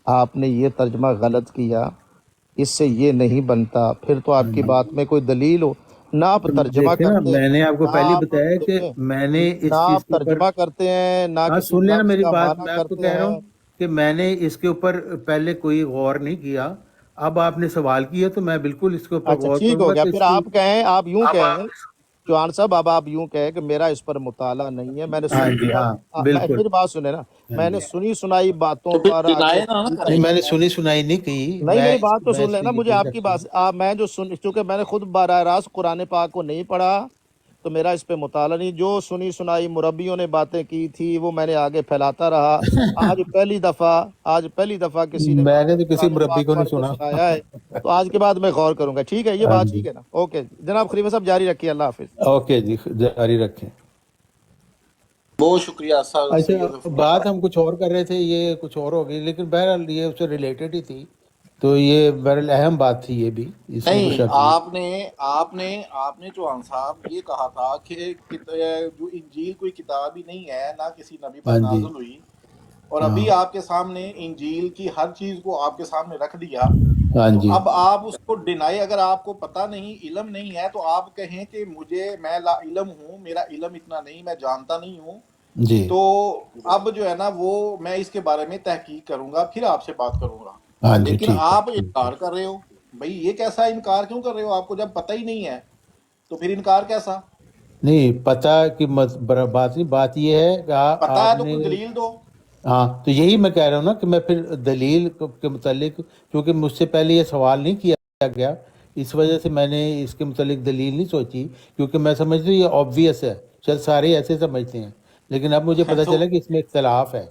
آپ نے یہ ترجمہ غلط کیا، اس سے یہ نہیں بنتا، پھر تو آپ کی بات میں کوئی دلیل ہو نہ آپ ترجمہ دیکھیں نا، کرتے ہیں، میں نے آپ کو نہ پہلے آپ بتایا کہ دیکھیں میں نے نہ اس چیز آپ کے اوپر، ترجمہ کرتے ہیں، نہ ہاں کسی سن لینا لفظ میری کا بات، معنی میں آپ کو کرتے کہہ رہا ہیں۔ ہوں کہ میں نے اس کے اوپر پہلے کوئی غور نہیں کیا، اب آپ نے سوال کیا تو میں بالکل اس کے اوپر اچھا غور ٹھیک کروں ہو گا گیا، کہ پھر اس کی، آپ کہیں، آپ یوں اب کہیں آپ، چوہان صاحب، اب آپ یوں کہیں کہ میرا اس پر مطالعہ نہیں ہے، میں نے ہاں سنی جی، ہاں سنائی، میں بالکل، پھر بات سنیں نا، ہاں میں جی، نے سنی سنائی باتوں تو پھر پر آگے ڈینائی نہ کریں۔ نہیں میں نے سنی سنائی نہیں کی، نہیں، میں میری بات تو میں سن اس سے لینا، مجھے یقین آپ کی رکھتا ہوں۔ بات میں جو چونکہ میں نے خود براہ راست قرآن پاک کو نہیں پڑھا تو میرا اس پہ مطالعہ نہیں، جو سنی سنائی مربیوں نے باتیں کی تھی وہ میں نے آگے پھیلاتا رہا، آج پہلی دفعہ کسی نے میں مجھے نے تو کسی قرآن مربی پاک کو نہیں پڑھ کے سنا۔ سنایا ہے، تو آج کے بعد میں غور کروں گا، ٹھیک ہے، یہ ہاں بات جی، ٹھیک ہے نا؟ اوکے جناب خلیفہ صاحب، جاری رکھیے، اللہ حافظ۔ اوکے جی، جاری رکھیں۔ بہت شکریہ سر اچھا، سید صاحب۔ بات ہم کچھ اور کر رہے تھے، یہ کچھ اور ہو گئی، لیکن بہرحال یہ اس سے ریلیٹڈ ہی تھی، تو یہ بہرحال اہم بات تھی، یہ بھی اس میں کوئی نہیں، شک نہیں۔ آپ نے چوہان صاحب یہ کہا تھا کہ جو انجیل کوئی کتاب ہی نہیں ہے، نہ کسی نبی پر ہاں جی، نازل ہوئی، اور ہاں ابھی آپ کے سامنے انجیل کی ہر چیز کو آپ کے سامنے رکھ دیا، ہاں تو جی، اب آپ اس کو ڈینائی، اگر آپ کو پتہ نہیں، علم نہیں ہے، تو آپ کہیں کہ میں لا علم ہوں، میرا علم اتنا نہیں، میں جانتا نہیں ہوں، جی، تو اب جو ہے نا وہ میں اس کے بارے میں تحقیق کروں گا، پھر آپ سے بات کروں گا۔ ہاں جی، لیکن ٹھیک ہے، آپ ٹھیک ہے۔ انکار کر رہے ہو، بھئی یہ کیسا انکار کیوں کر رہے ہو؟ آپ کو جب پتہ ہی نہیں ہے تو پھر انکار کیسا؟ نہیں پتہ کی بات نہیں، بات یہ ہے کہ پتہ ہے آپ تو نے، کوئی دلیل دو۔ ہاں تو یہی میں کہہ رہا ہوں نا کہ میں پھر دلیل کے متعلق، کیونکہ مجھ سے پہلے یہ سوال نہیں کیا گیا، اس وجہ سے میں نے اس کے متعلق دلیل نہیں سوچی، کیونکہ میں سمجھتا ہوں یہ آبویس ہے، شاید سارے ایسے سمجھتے ہیں، لیکن اب مجھے پتہ تو چلا کہ اس میں اختلاف ہے،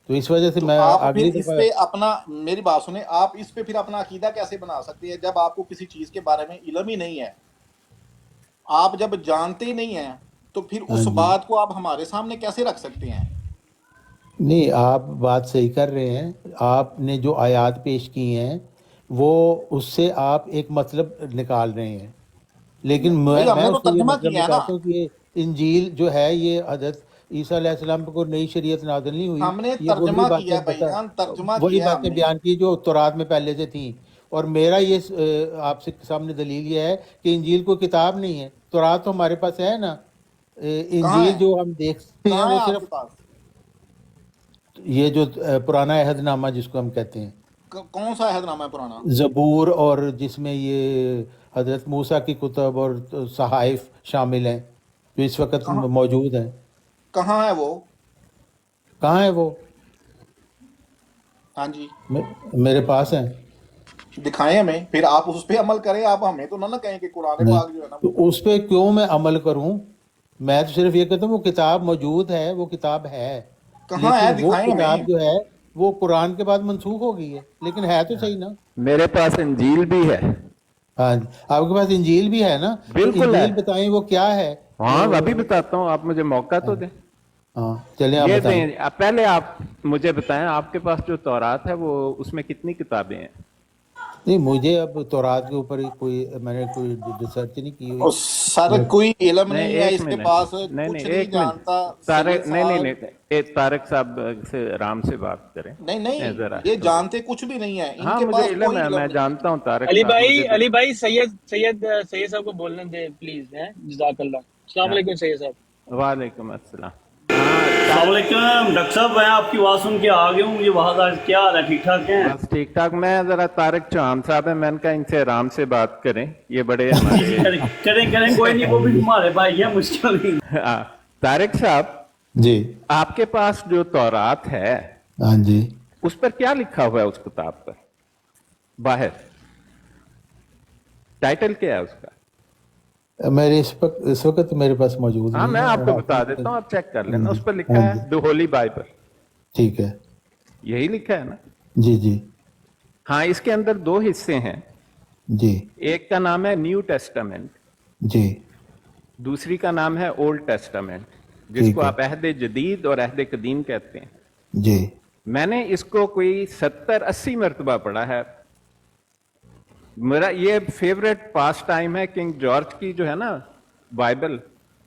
تو اس وجہ سے تو میں آپ پھر اگلی اس دفعہ، پہ اپنا، میری بات سنیں، آپ اس پہ پھر اپنا عقیدہ کیسے بنا سکتے ہیں جب آپ کو کسی چیز کے بارے میں علم ہی نہیں ہے؟ آپ جب جانتے ہی نہیں ہیں تو پھر ہاں اس جی، بات کو آپ ہمارے سامنے کیسے رکھ سکتے ہیں؟ نہیں آپ بات صحیح کر رہے ہیں، آپ نے جو آیات پیش کی ہیں وہ اس سے آپ ایک مطلب نکال رہے ہیں، لیکن بھئی ہم میں نے تو اس سے یہ ترجمہ مطلب کیا ہے نا، نکالتا ہوں کہ یہ انجیل جو ہے یہ حضرت عیسیٰ علیہ السلام کو نئی شریعت نازل نہیں ہوئی، ہم نے یہ وہی ترجمہ باتیں کیا ہے بھائی جان، ترجمہ وہی کیا ہے ہم باتیں نے۔ بیان کی جو تورات میں پہلے سے تھیں، اور میرا یہ آپ سے سامنے دلیل یہ ہے کہ انجیل کو کتاب نہیں ہے، تورات تو ہمارے پاس ہے نا، کہاں انجیل ہے؟ جو ہم دیکھتے ہیں کہاں ہے وہ آپ صرف کے پاس؟ یہ جو پرانا عہد نامہ جس کو ہم کہتے ہیں، کون سا عہد نامہ ہے پرانا؟ زبور، اور جس میں یہ حضرت موسیٰ کی کتب اور صحائف شامل ہیں جو اس وقت کہاں موجود ہیں۔ کہاں ہے وہ؟ کہاں ہے وہ؟ ہاں جی، میرے پاس ہیں۔ دکھائیں ہمیں، پھر آپ اس پہ عمل کریں، آپ ہمیں تو نہ کہیں کہ قرآن نہیں پاک جو ہے نا وہ۔ تو اس پہ کیوں میں عمل کروں؟ میں تو صرف یہ کہتا ہوں وہ کتاب موجود ہے، وہ کتاب ہے، کہاں ہے؟ لیکن وہ دکھائیں ہمیں۔ کتاب جو ہے وہ قرآن کے بعد منسوخ ہو گئی ہے، لیکن ہے تو صحیح نا۔ میرے پاس انجیل بھی ہے، ہاں جی، آپ کے پاس انجیل بھی ہے نا، تو بالکل ہے۔ انجیل بتائیں وہ کیا ہے جو، ہاں ابھی بتاتا ہوں، آپ مجھے موقع تو دیں۔ ہاں چلیں آپ یہ بتائیں۔ دیں، پہلے آپ مجھے بتائیں آپ کے پاس جو تورات ہے وہ اس میں کتنی کتابیں ہیں؟ نہیں مجھے اب تورات کے اوپر کوئی، میں نے کوئی ریسرچ نہیں کی ہوئی۔ اور سر کوئی علم نہیں نہیں ہے ایک اس کے منٹ، پاس، نہیں کچھ نہیں ایک منٹ، جانتا سید طارق، نہیں نہیں صاحب۔ نہیں، طارق صاحب سے آرام سے بات کریں نہیں نہیں، ذرا یہ تھوڑی۔ جانتے کچھ بھی نہیں ہے، ان ہاں کے مجھے پاس علم کوئی ہے، علم میں نہیں ہے۔ جانتا ہوں طارق علی صاحب، مجھے بھی۔ بھائی سید صاحب کو بولنے دیں پلیز، ہیں جزاک اللہ۔ السلام ہاں، علیکم سید صاحب۔ وعلیکم السلام۔ ہاں السلام علیکم ڈاکٹر صاحب، میں آپ کی آواز سن کے آ گیا ہوں، مجھے بہت آج کیا حال ہے، ٹھیک ٹھاک ہیں؟ بس ٹھیک ٹھاک۔ میں ذرا طارق چوہان صاحب ہیں، میں نے کہا ان سے آرام سے بات کریں، یہ بڑے جی جی، ہمارے کریں کوئی نہیں، وہ بھی ہمارے بھائی ہیں، مشکل نہیں۔ ہاں، طارق صاحب جی، آپ کے پاس جو تورات ہے ہاں جی، اس پر کیا لکھا ہوا ہے؟ اس کتاب پر باہر ٹائٹل کیا ہے اس کا؟ میرے اس وقت میرے پاس موجود ہاں نہیں میں ہے، آپ میں کو آپ بتا دیتا ہوں، آپ چیک کر ہاں لینا، جی، اس پر ہاں لکھا ہے جی، دی ہولی بائبل، ٹھیک ہے، یہی لکھا ہے نا؟ جی جی، ہاں، اس کے اندر دو حصے ہیں، جی ایک کا نام ہے نیو ٹیسٹامنٹ، جی، دوسری کا نام ہے اولڈ ٹیسٹامنٹ، جس کو ٹھیک ہے، آپ عہد جدید اور عہد قدیم کہتے ہیں۔ جی، میں نے اس کو کوئی 70-80 مرتبہ پڑھا ہے۔ میرا یہ فیوریٹ پاس ٹائم ہے، کنگ جارج کی جو ہے نا بائبل،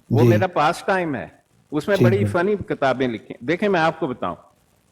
وہ جی، میرا پاس ٹائم ہے، اس میں ٹھیک بڑی ہے، فنی کتابیں لکھی ہیں۔ دیکھیں میں آپ کو بتاؤں،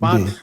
5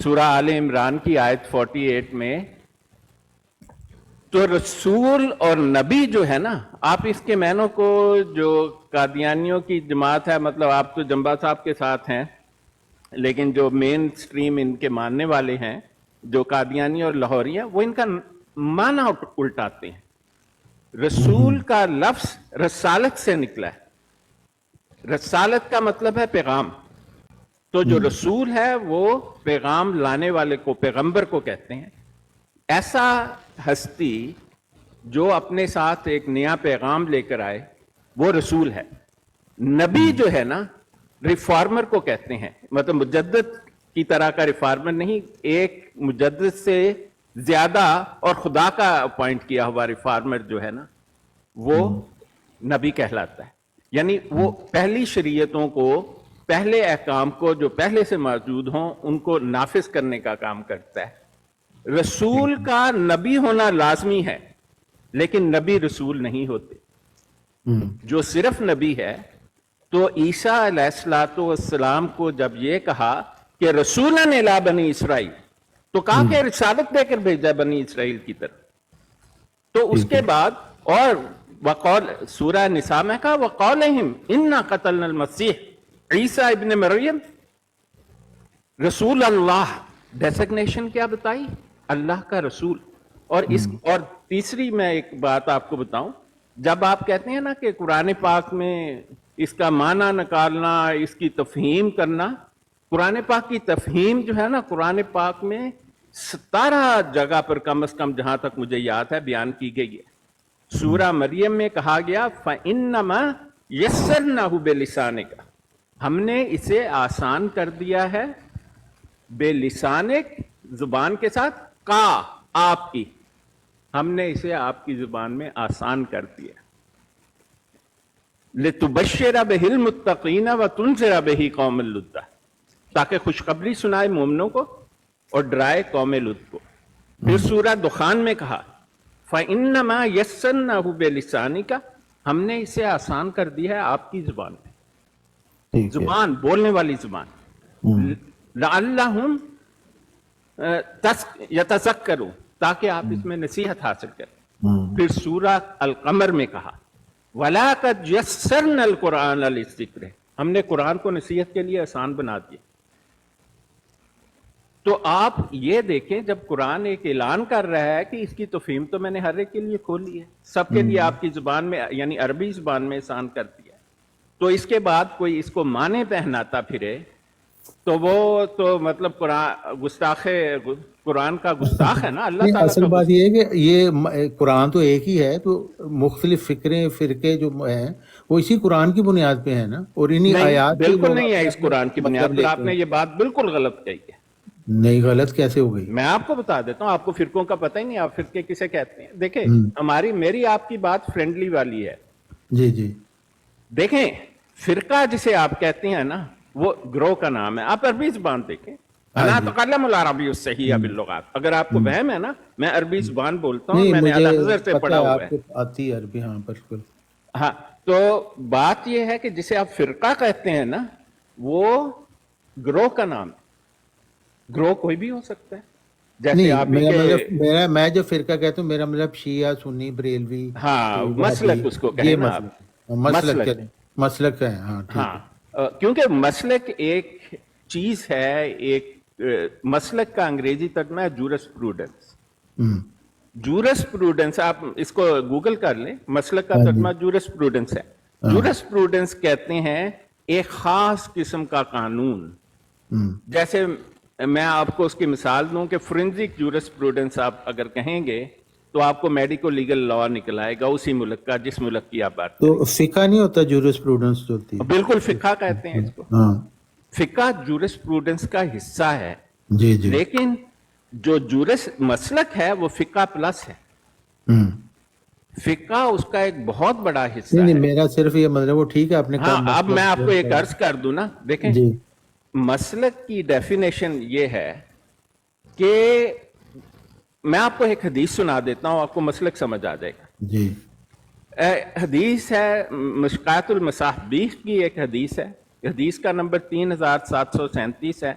سورہ آل عمران کی آیت 48 میں تو رسول اور نبی جو ہے نا، آپ اس کے معنوں کو، جو قادیانیوں کی جماعت ہے، مطلب آپ تو جنبا صاحب کے ساتھ ہیں، لیکن جو مین سٹریم ان کے ماننے والے ہیں، جو قادیانی اور لاہوری ہیں، وہ ان کا معنی الٹاتے ہیں۔ رسول کا لفظ رسالت سے نکلا ہے، رسالت کا مطلب ہے پیغام، تو جو رسول ہے وہ پیغام لانے والے کو، پیغمبر کو کہتے ہیں۔ ایسا ہستی جو اپنے ساتھ ایک نیا پیغام لے کر آئے وہ رسول ہے۔ نبی جو ہے نا، ریفارمر کو کہتے ہیں، مطلب مجدد کی طرح کا ریفارمر نہیں، ایک مجدد سے زیادہ اور خدا کا اپوائنٹ کیا ہوا ریفارمر جو ہے نا، وہ نبی کہلاتا ہے۔ یعنی وہ پہلی شریعتوں کو، پہلے احکام کو جو پہلے سے موجود ہوں ان کو نافذ کرنے کا کام کرتا ہے۔ رسول کا نبی ہونا لازمی ہے، لیکن نبی رسول نہیں ہوتے۔ جو صرف نبی ہے، تو عیسیٰ علیہ السلام کو جب یہ کہا کہ رسولاً الی بنی اسرائیل، تو کہا کہ رسالت دے کر بھیجا بنی اسرائیل کی طرف۔ تو اس کے بعد اور وقول سورہ نساء میں کہا وقولہم انا قتلنا المسیح عیسیٰ ابن مریم رسول اللہ، ڈیسگنیشن کیا بتائی؟ اللہ کا رسول۔ اور تیسری میں ایک بات آپ کو بتاؤں، جب آپ کہتے ہیں نا کہ قرآن پاک میں اس کا معنی نکالنا، اس کی تفہیم کرنا، قرآن پاک کی تفہیم جو ہے نا، قرآن پاک میں 17 جگہ پر کم از کم جہاں تک مجھے یاد ہے بیان کی گئی ہے۔ سورہ مریم میں کہا گیا فَإِنَّمَا يَسَّرْنَاهُ بِلِسَانِكَ، ہم نے اسے آسان کر دیا ہے، بے لسانک، زبان کے ساتھ، کا، آپ کی، ہم نے اسے آپ کی زبان میں آسان کر دیا۔ لِتُبَشِّرَ بِهِ الْمُتَّقِينَ وَتُنذِرَ بِهِ قَوْمَ لُدَّ، تاکہ خوشخبری سنائے مومنوں کو اور ڈرائے قوم لد کو۔ پھر سورہ دخان میں کہا فَإِنَّمَا يَسَّرْنَاهُ بِلِسَانِكَ، ہم نے اسے آسان کر دیا ہے آپ کی زبان میں، زبان بولنے والی زبان، لَعَلَّهُمْ يَتَذَكَّرُونَ، تاکہ آپ اس میں نصیحت حاصل کریں۔ پھر سورہ القمر میں کہا وَلَقَدْ يَسَّرْنَا الْقُرْآنَ لِلذِّكْرِ، ہم نے قرآن کو نصیحت کے لیے آسان بنا دیا۔ تو آپ یہ دیکھیں، جب قرآن ایک اعلان کر رہا ہے کہ اس کی تفہیم تو میں نے ہر ایک کے لیے کھولی ہے، سب کے لیے آپ کی زبان میں، یعنی عربی زبان میں آسان کر دیا، تو اس کے بعد کوئی اس کو معنی پہناتا پھرے تو وہ تو مطلب قرآن کا گستاخ ہے نا، اللہ تعالیٰ اصل بات یہ ہے کہ یہ قرآن تو ایک ہی ہے، تو مختلف فرقے جو ہیں وہ اسی قرآن کی بنیاد پہ ہیں نا، اور انہی آیات بالکل نہیں ہے اس قرآن کی بنیاد پر۔ آپ نے یہ بات بالکل غلط کہی ہے۔ نہیں، غلط کیسے ہو گئی؟ میں آپ کو بتا دیتا ہوں، آپ کو فرقوں کا پتہ ہی نہیں، آپ فرقے کسے کہتے ہیں۔ دیکھیں، میری آپ کی بات فرینڈلی والی ہے۔ جی جی، دیکھیں، فرقہ جسے آپ کہتے ہیں نا، وہ گروہ کا نام ہے۔ آپ عربی زبان دیکھیں، انا اتکلم العربی الصحیح باللغات، اگر آپ کو وہم ہے نا، میں عربی زبان بولتا ہوں، میں نے اعلیٰ حضرت سے پڑھا ہوا ہے۔ آپ کو آتی ہے عربی؟ ہاں بالکل۔ ہاں، تو بات یہ ہے کہ جسے آپ فرقہ کہتے ہیں نا، وہ گروہ کا نام ہے۔ گروہ کوئی بھی ہو سکتا ہے، جیسے آپ میں جو فرقہ کہتا ہوں، میرا مطلب شیعہ، سنی، بریلوی، ہاں، مسلک اس کو کہیں نا آپ، مسلک ہے۔ ہاں ہاں، کیونکہ مسلک ایک چیز ہے، ایک مسلک کا انگریزی ترجمہ ہے جورسپروڈنس۔ جورسپروڈنس آپ اس کو گوگل کر لیں، مسلک کا ترجمہ جورسپروڈنس ہے۔ جورسپروڈنس کہتے ہیں ایک خاص قسم کا قانون۔ جیسے میں آپ کو اس کی مثال دوں کہ فورینزک جورسپروڈنس آپ اگر کہیں گے تو آپ کو میڈیکو لیگل لا نکل آئے گا اسی ملک کا جس ملک کی آپ بات کریں۔ تو فقہ نہیں ہوتا جورسپروڈنس جو ہوتی ہے؟ بالکل، فقہ کہتے ہیں اس کو۔ فقہ جورسپروڈنس کا حصہ ہے، جی جی، لیکن جو مسلک ہے وہ فقہ پلس ہے۔ فقہ اس کا ایک بہت بڑا حصہ ہے۔ نہیں، میرا صرف یہ مطلب، وہ ٹھیک ہے آپ نے کہا۔ ہاں، اب میں آپ کو ایک عرض کر دوں نا، دیکھیں، جی، مسلک کی ڈیفینیشن یہ ہے کہ میں آپ کو ایک حدیث سنا دیتا ہوں، آپ کو مسلک سمجھ آ جائے گا۔ جی، حدیث ہے مشکات المصابیح کی، ایک حدیث ہے، حدیث کا نمبر 3737 ہے۔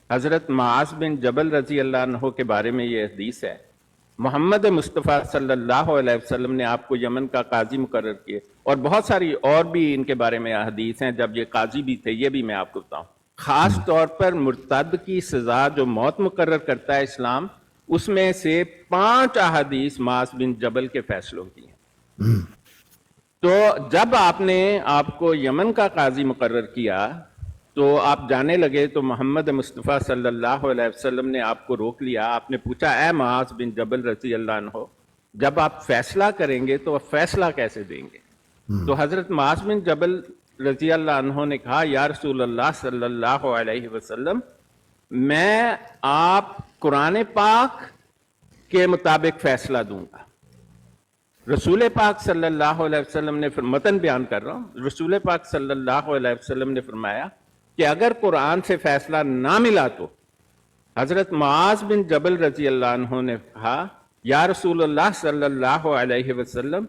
حضرت معاذ بن جبل رضی اللہ عنہ کے بارے میں یہ حدیث ہے، محمد مصطفیٰ صلی اللہ علیہ وسلم نے آپ کو یمن کا قاضی مقرر کیے، اور بہت ساری اور بھی ان کے بارے میں حدیث ہیں جب یہ قاضی بھی تھے، یہ بھی میں آپ کو بتاؤں۔ خاص طور پر مرتد کی سزا جو موت مقرر کرتا ہے اسلام، اس میں سے 5 احادیث معاذ بن جبل کے فیصلوں کی ہیں۔ تو جب آپ نے آپ کو یمن کا قاضی مقرر کیا تو آپ جانے لگے تو محمد مصطفیٰ صلی اللہ علیہ وسلم نے آپ کو روک لیا، آپ نے پوچھا اے معاذ بن جبل رضی اللہ عنہ، جب آپ فیصلہ کریں گے تو آپ فیصلہ کیسے دیں گے؟ تو حضرت معاذ بن جبل رضی اللہ عنہ نے کہا یا رسول اللہ صلی اللہ علیہ وسلم، میں آپ قرآن پاک کے مطابق فیصلہ دوں گا۔ رسول پاک صلی اللہ علیہ وسلم نے متن بیان کر رہا ہوں، رسول پاک صلی اللہ علیہ وسلم نے فرمایا کہ اگر قرآن سے فیصلہ نہ ملا تو حضرت معاذ بن جبل رضی اللہ عنہ نے کہا یا رسول اللہ صلی اللہ علیہ وسلم،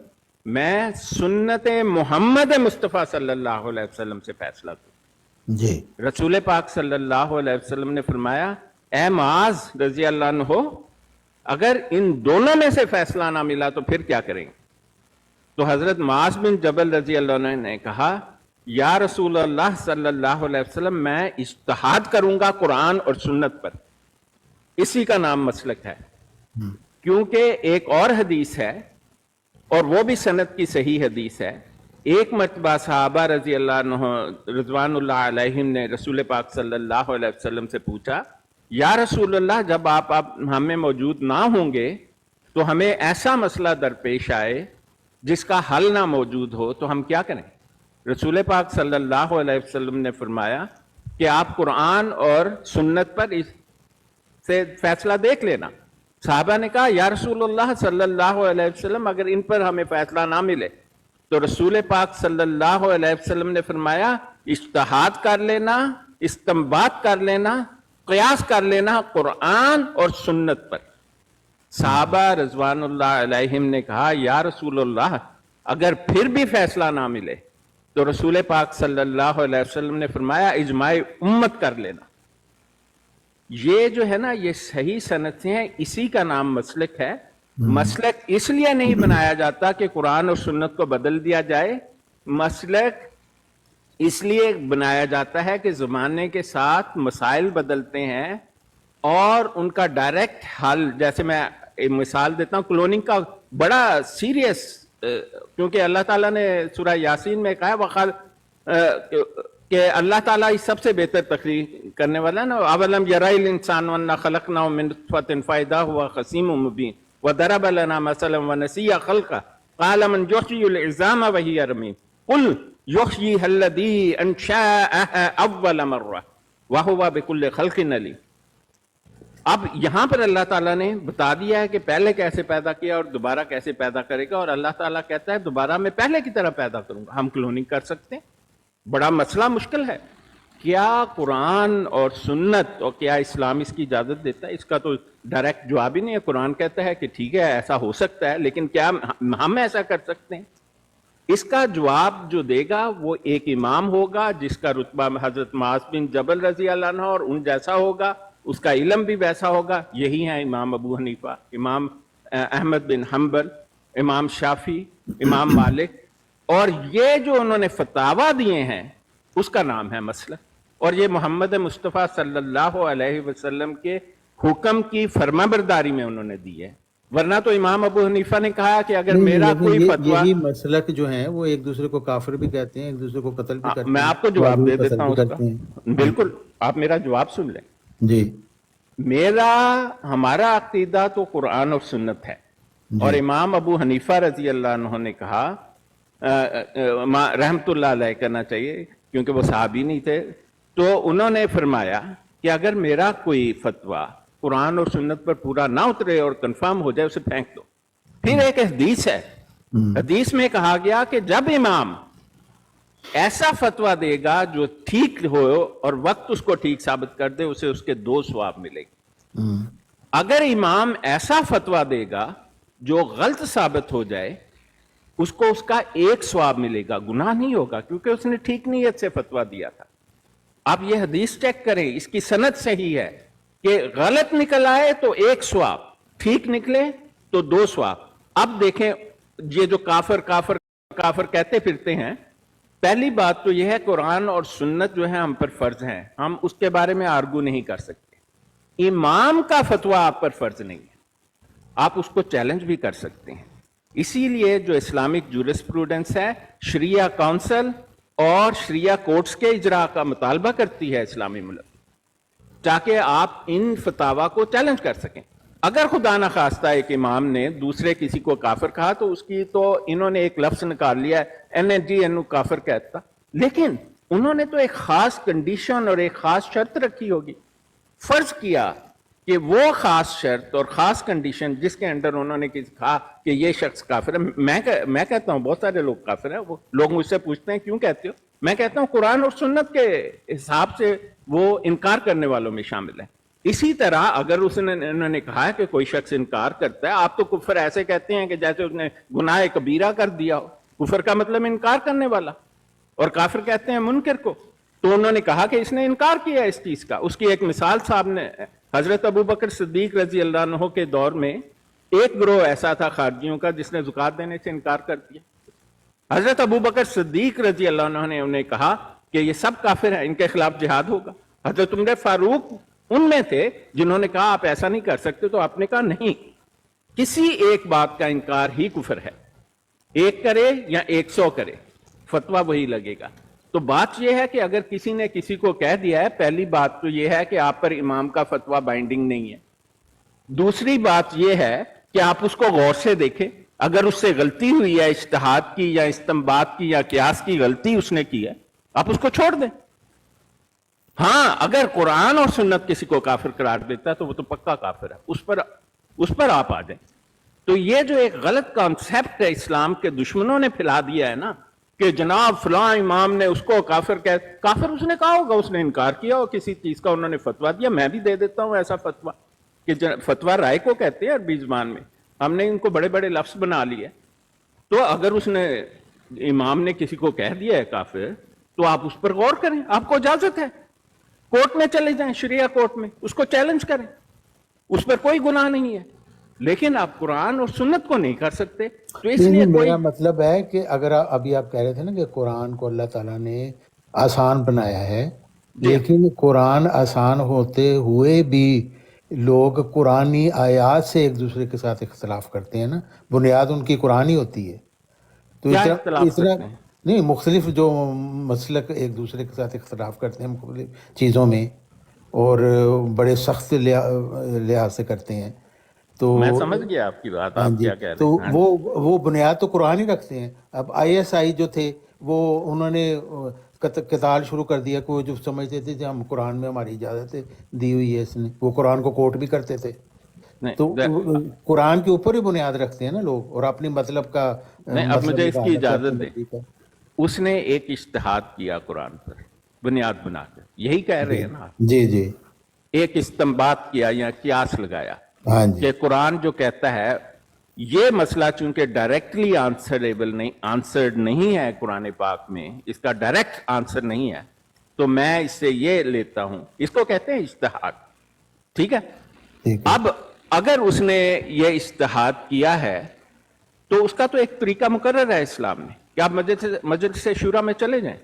میں سنت محمد مصطفیٰ صلی اللہ علیہ وسلم سے فیصلہ دوں۔ جی رسول پاک صلی اللہ علیہ وسلم نے فرمایا اے معاذ رضی اللہ عنہ، اگر ان دونوں میں سے فیصلہ نہ ملا تو پھر کیا کریں گے؟ تو حضرت معاذ بن جبل رضی اللہ عنہ نے کہا یا رسول اللہ صلی اللہ علیہ وسلم، میں اجتہاد کروں گا قرآن اور سنت پر۔ اسی کا نام مسلک ہے، کیونکہ ایک اور حدیث ہے اور وہ بھی سند کی صحیح حدیث ہے۔ ایک مرتبہ صحابہ رضی اللہ عنہ رضوان اللہ علیہم نے رسول پاک صلی اللہ علیہ وسلم سے پوچھا یا رسول اللہ، جب آپ ہمیں موجود نہ ہوں گے تو ہمیں ایسا مسئلہ درپیش آئے جس کا حل نہ موجود ہو تو ہم کیا کریں؟ رسول پاک صلی اللہ علیہ وسلم نے فرمایا کہ آپ قرآن اور سنت پر اس سے فیصلہ دیکھ لینا۔ صحابہ نے کہا یا رسول اللہ صلی اللہ علیہ وسلم، اگر ان پر ہمیں فیصلہ نہ ملے تو رسول پاک صلی اللہ علیہ وسلم نے فرمایا اجتہاد کر لینا، استنباط کر لینا، قیاس کر لینا قرآن اور سنت پر۔ صحابہ رضوان اللہ علیہم نے کہا یا رسول اللہ، اگر پھر بھی فیصلہ نہ ملے تو رسول پاک صلی اللہ علیہ وسلم نے فرمایا اجماع امت کر لینا۔ یہ جو ہے نا، یہ صحیح سند سے ہیں، اسی کا نام مسلک ہے۔ مسلک اس لیے نہیں بنایا جاتا کہ قرآن اور سنت کو بدل دیا جائے، مسلک اس لیے بنایا جاتا ہے کہ زمانے کے ساتھ مسائل بدلتے ہیں اور ان کا ڈائریکٹ حل، جیسے میں ایک مثال دیتا ہوں، کلوننگ کا بڑا سیریس، کیونکہ اللہ تعالیٰ نے سورہ یاسین میں کہا ہے کہ اللہ تعالیٰ اس سب سے بہتر تخلیق کرنے والا ہے نا، اولم یرائے الانسان انا خلقناه من نطفة فاذا هو خصیم مبین وضرب لنا مثلا ونسی خلقه قال من یحیی العظام وهی رمیم قل یحییها الذی انشأها اول مرة وهو بكل خلق علیم۔ اب یہاں پر اللہ تعالیٰ نے بتا دیا ہے کہ پہلے کیسے پیدا کیا اور دوبارہ کیسے پیدا کرے گا، اور اللہ تعالیٰ کہتا ہے دوبارہ میں پہلے کی طرح پیدا کروں گا۔ ہم کلوننگ کر سکتے ہیں؟ بڑا مسئلہ مشکل ہے۔ کیا قرآن اور سنت اور کیا اسلام اس کی اجازت دیتا ہے؟ اس کا تو ڈائریکٹ جواب ہی نہیں ہے۔ قرآن کہتا ہے کہ ٹھیک ہے ایسا ہو سکتا ہے، لیکن کیا ہم ایسا کر سکتے ہیں؟ اس کا جواب جو دے گا وہ ایک امام ہوگا جس کا رتبہ حضرت معاذ بن جبل رضی اللہ عنہ اور ان جیسا ہوگا، اس کا علم بھی ویسا ہوگا۔ یہی ہیں امام ابو حنیفہ، امام احمد بن حنبل، امام شافعی، امام مالک، اور یہ جو انہوں نے فتاویٰ دیے ہیں اس کا نام ہے مسلک، اور یہ محمد مصطفیٰ صلی اللہ علیہ وسلم کے حکم کی فرمانبرداری میں انہوں نے دی ہے۔ ورنہ تو امام ابو حنیفہ نے کہا کہ اگر میرا کوئی فتویٰ، یہی مسلک جو ہیں وہ ایک دوسرے کو کافر بھی کہتے ہیں، ایک دوسرے کو قتل بھی کرتے ہیں۔ میں آپ کو جواب دے دیتا ہوں اس کا، بالکل آپ میرا جواب سن لیں۔ جی ہمارا عقیدہ تو قرآن اور سنت ہے، اور امام ابو حنیفہ رضی اللہ عنہ نے کہا، رحمت اللہ علیہ کرنا چاہیے کیونکہ وہ صحابی نہیں تھے، تو انہوں نے فرمایا کہ اگر میرا کوئی فتویٰ قرآن اور سنت پر پورا نہ اترے اور کنفرم ہو جائے اسے پھینک دو۔ پھر ایک حدیث ہے، حدیث میں کہا گیا کہ جب امام ایسا فتویٰ دے گا جو ٹھیک ہو اور وقت اس کو ٹھیک ثابت کر دے، اسے اس کے 2 ثواب ملے گی۔ اگر امام ایسا فتویٰ دے گا جو غلط ثابت ہو جائے، اس کو اس کا 1 ثواب ملے گا، گناہ نہیں ہوگا کیونکہ اس نے ٹھیک نیت سے فتویٰ دیا تھا۔ آپ یہ حدیث چیک کریں، اس کی سند صحیح ہے کہ غلط نکل آئے تو 1 ثواب، ٹھیک نکلے تو 2 ثواب۔ اب دیکھیں یہ جو کافر کافر کافر کہتے پھرتے ہیں، پہلی بات تو یہ ہے قرآن اور سنت جو ہے ہم پر فرض ہیں، ہم اس کے بارے میں آرگو نہیں کر سکتے۔ امام کا فتویٰ آپ پر فرض نہیں ہے، آپ اس کو چیلنج بھی کر سکتے ہیں۔ اسی لیے جو اسلامک جورسپروڈنس ہے، شریعہ کونسل اور شریعہ کورٹس کے اجراء کا مطالبہ کرتی ہے اسلامی ملک، تاکہ آپ ان فتاوا کو چیلنج کر سکیں۔ اگر خدا نہ خواستہ ایک امام نے دوسرے کسی کو کافر کہا تو اس کی تو انہوں نے ایک لفظ نکال لیا ہے NNG کافر کہتا، لیکن انہوں نے تو ایک خاص کنڈیشن اور ایک خاص شرط رکھی ہوگی، فرض کیا کہ وہ خاص شرط اور خاص کنڈیشن جس کے انڈر انہوں نے کہا کہ یہ شخص کافر ہے۔ میں کہتا ہوں بہت سارے لوگ کافر ہیں، وہ لوگ مجھ سے پوچھتے ہیں کیوں کہتے ہو، میں کہتا ہوں قرآن اور سنت کے حساب سے وہ انکار کرنے والوں میں شامل ہیں۔ اسی طرح اگر انہوں نے کہا ہے کہ کوئی شخص انکار کرتا ہے، آپ تو کفر ایسے کہتے ہیں کہ جیسے اس نے گناہ کبیرہ کر دیا ہو، کفر کا مطلب انکار کرنے والا، اور کافر کہتے ہیں منکر کو۔ تو انہوں نے کہا کہ اس نے انکار کیا اس چیز کا۔ اس کی ایک مثال صاحب نے، حضرت ابوبکر صدیق رضی اللہ عنہ کے دور میں ایک گروہ ایسا تھا خارجیوں کا جس نے زکوٰۃ دینے سے انکار کر دیا۔ حضرت ابوبکر صدیق رضی اللہ عنہ نے انہیں کہا کہ یہ سب کافر ہیں، ان کے خلاف جہاد ہوگا۔ حضرت عمر فاروق ان میں تھے جنہوں نے کہا آپ ایسا نہیں کر سکتے، تو آپ نے کہا نہیں، کسی ایک بات کا انکار ہی کفر ہے، 1 کرے یا 100 کرے فتویٰ وہی لگے گا۔ تو بات یہ ہے کہ اگر کسی نے کسی کو کہہ دیا ہے، پہلی بات تو یہ ہے کہ آپ پر امام کا فتویٰ بائنڈنگ نہیں ہے۔ دوسری بات یہ ہے کہ آپ اس کو غور سے دیکھیں، اگر اس سے غلطی ہوئی ہے، اجتہاد کی یا استنباط کی یا قیاس کی غلطی اس نے کی ہے، آپ اس کو چھوڑ دیں۔ ہاں اگر قرآن اور سنت کسی کو کافر قرار دیتا ہے تو وہ تو پکا کافر ہے، اس پر آپ آ جائیں۔ تو یہ جو ایک غلط کانسیپٹ ہے اسلام کے دشمنوں نے پھیلا دیا ہے نا، کہ جناب فلاں امام نے اس کو کافر اس نے کہا ہوگا، اس نے انکار کیا ہو کسی چیز کا، انہوں نے فتویٰ دیا، میں بھی دے دیتا ہوں ایسا فتویٰ، کہ فتویٰ رائے کو کہتے ہیں عربی زبان میں، ہم نے ان کو بڑے بڑے لفظ بنا لیے۔ تو اگر اس نے امام نے کسی کو کہہ دیا ہے کافر، تو آپ اس پر غور کریں، آپ کو اجازت ہے، کورٹ میں چلے جائیں، شریعہ کورٹ میں اس کو چیلنج کریں، اس پر کوئی گناہ نہیں ہے، لیکن آپ قرآن اور سنت کو نہیں کر سکتے۔ تو اس لیے کوئی، میرا مطلب ہے کہ اگر ابھی آپ کہہ رہے تھے نا کہ قرآن کو اللہ تعالیٰ نے آسان بنایا ہے، لیکن قرآن آسان ہوتے ہوئے بھی لوگ قرآنی آیات سے ایک دوسرے کے ساتھ اختلاف کرتے ہیں نا، بنیاد ان کی قرآن ہی ہوتی ہے۔ تو کیا اختلاف اتنا کرتے ہیں؟ نہیں، مختلف جو مسلک ایک دوسرے کے ساتھ اختلاف کرتے ہیں مختلف چیزوں میں، اور بڑے سخت لحاظ سے کرتے ہیں، تو میں سمجھ گیا آپ کی بات، ہاں آپ جی، کیا کہہ رہے تو ہیں۔ وہ بنیاد تو قرآن ہی رکھتے ہیں۔ اب ISI جو تھے وہ انہوں نے قتال شروع کر دیا کہ وہ جو سمجھتے تھے کہ ہم قرآن میں ہماری اجازت دی ہوئی ہے، اس نے وہ قرآن کو کوٹ بھی کرتے تھے۔ تو قرآن کے اوپر ہی بنیاد رکھتے ہیں نا لوگ، اور اپنی مطلب کا نہیں، اب مجھے اس کی اجازت دیں، دیں۔ اس نے ایک اجتہاد کیا قرآن پر بنیاد بنا کر، یہی کہہ رہے ہیں نا آپ، جی جی، ایک استنباط کیا یا قیاس لگایا ہاں جی، کہ قرآن جو کہتا ہے یہ مسئلہ چونکہ ڈائریکٹلی آنسرڈ نہیں ہے قرآن پاک میں، اس کا ڈائریکٹ آنسر نہیں ہے، تو میں اس سے یہ لیتا ہوں، اس کو کہتے ہیں اجتہاد، ٹھیک ہے۔ ٹھیک ہے۔ اب اگر اس نے یہ اجتہاد کیا ہے تو اس کا تو ایک طریقہ مقرر ہے اسلام میں کہ آپ مجلس شورا میں چلے جائیں۔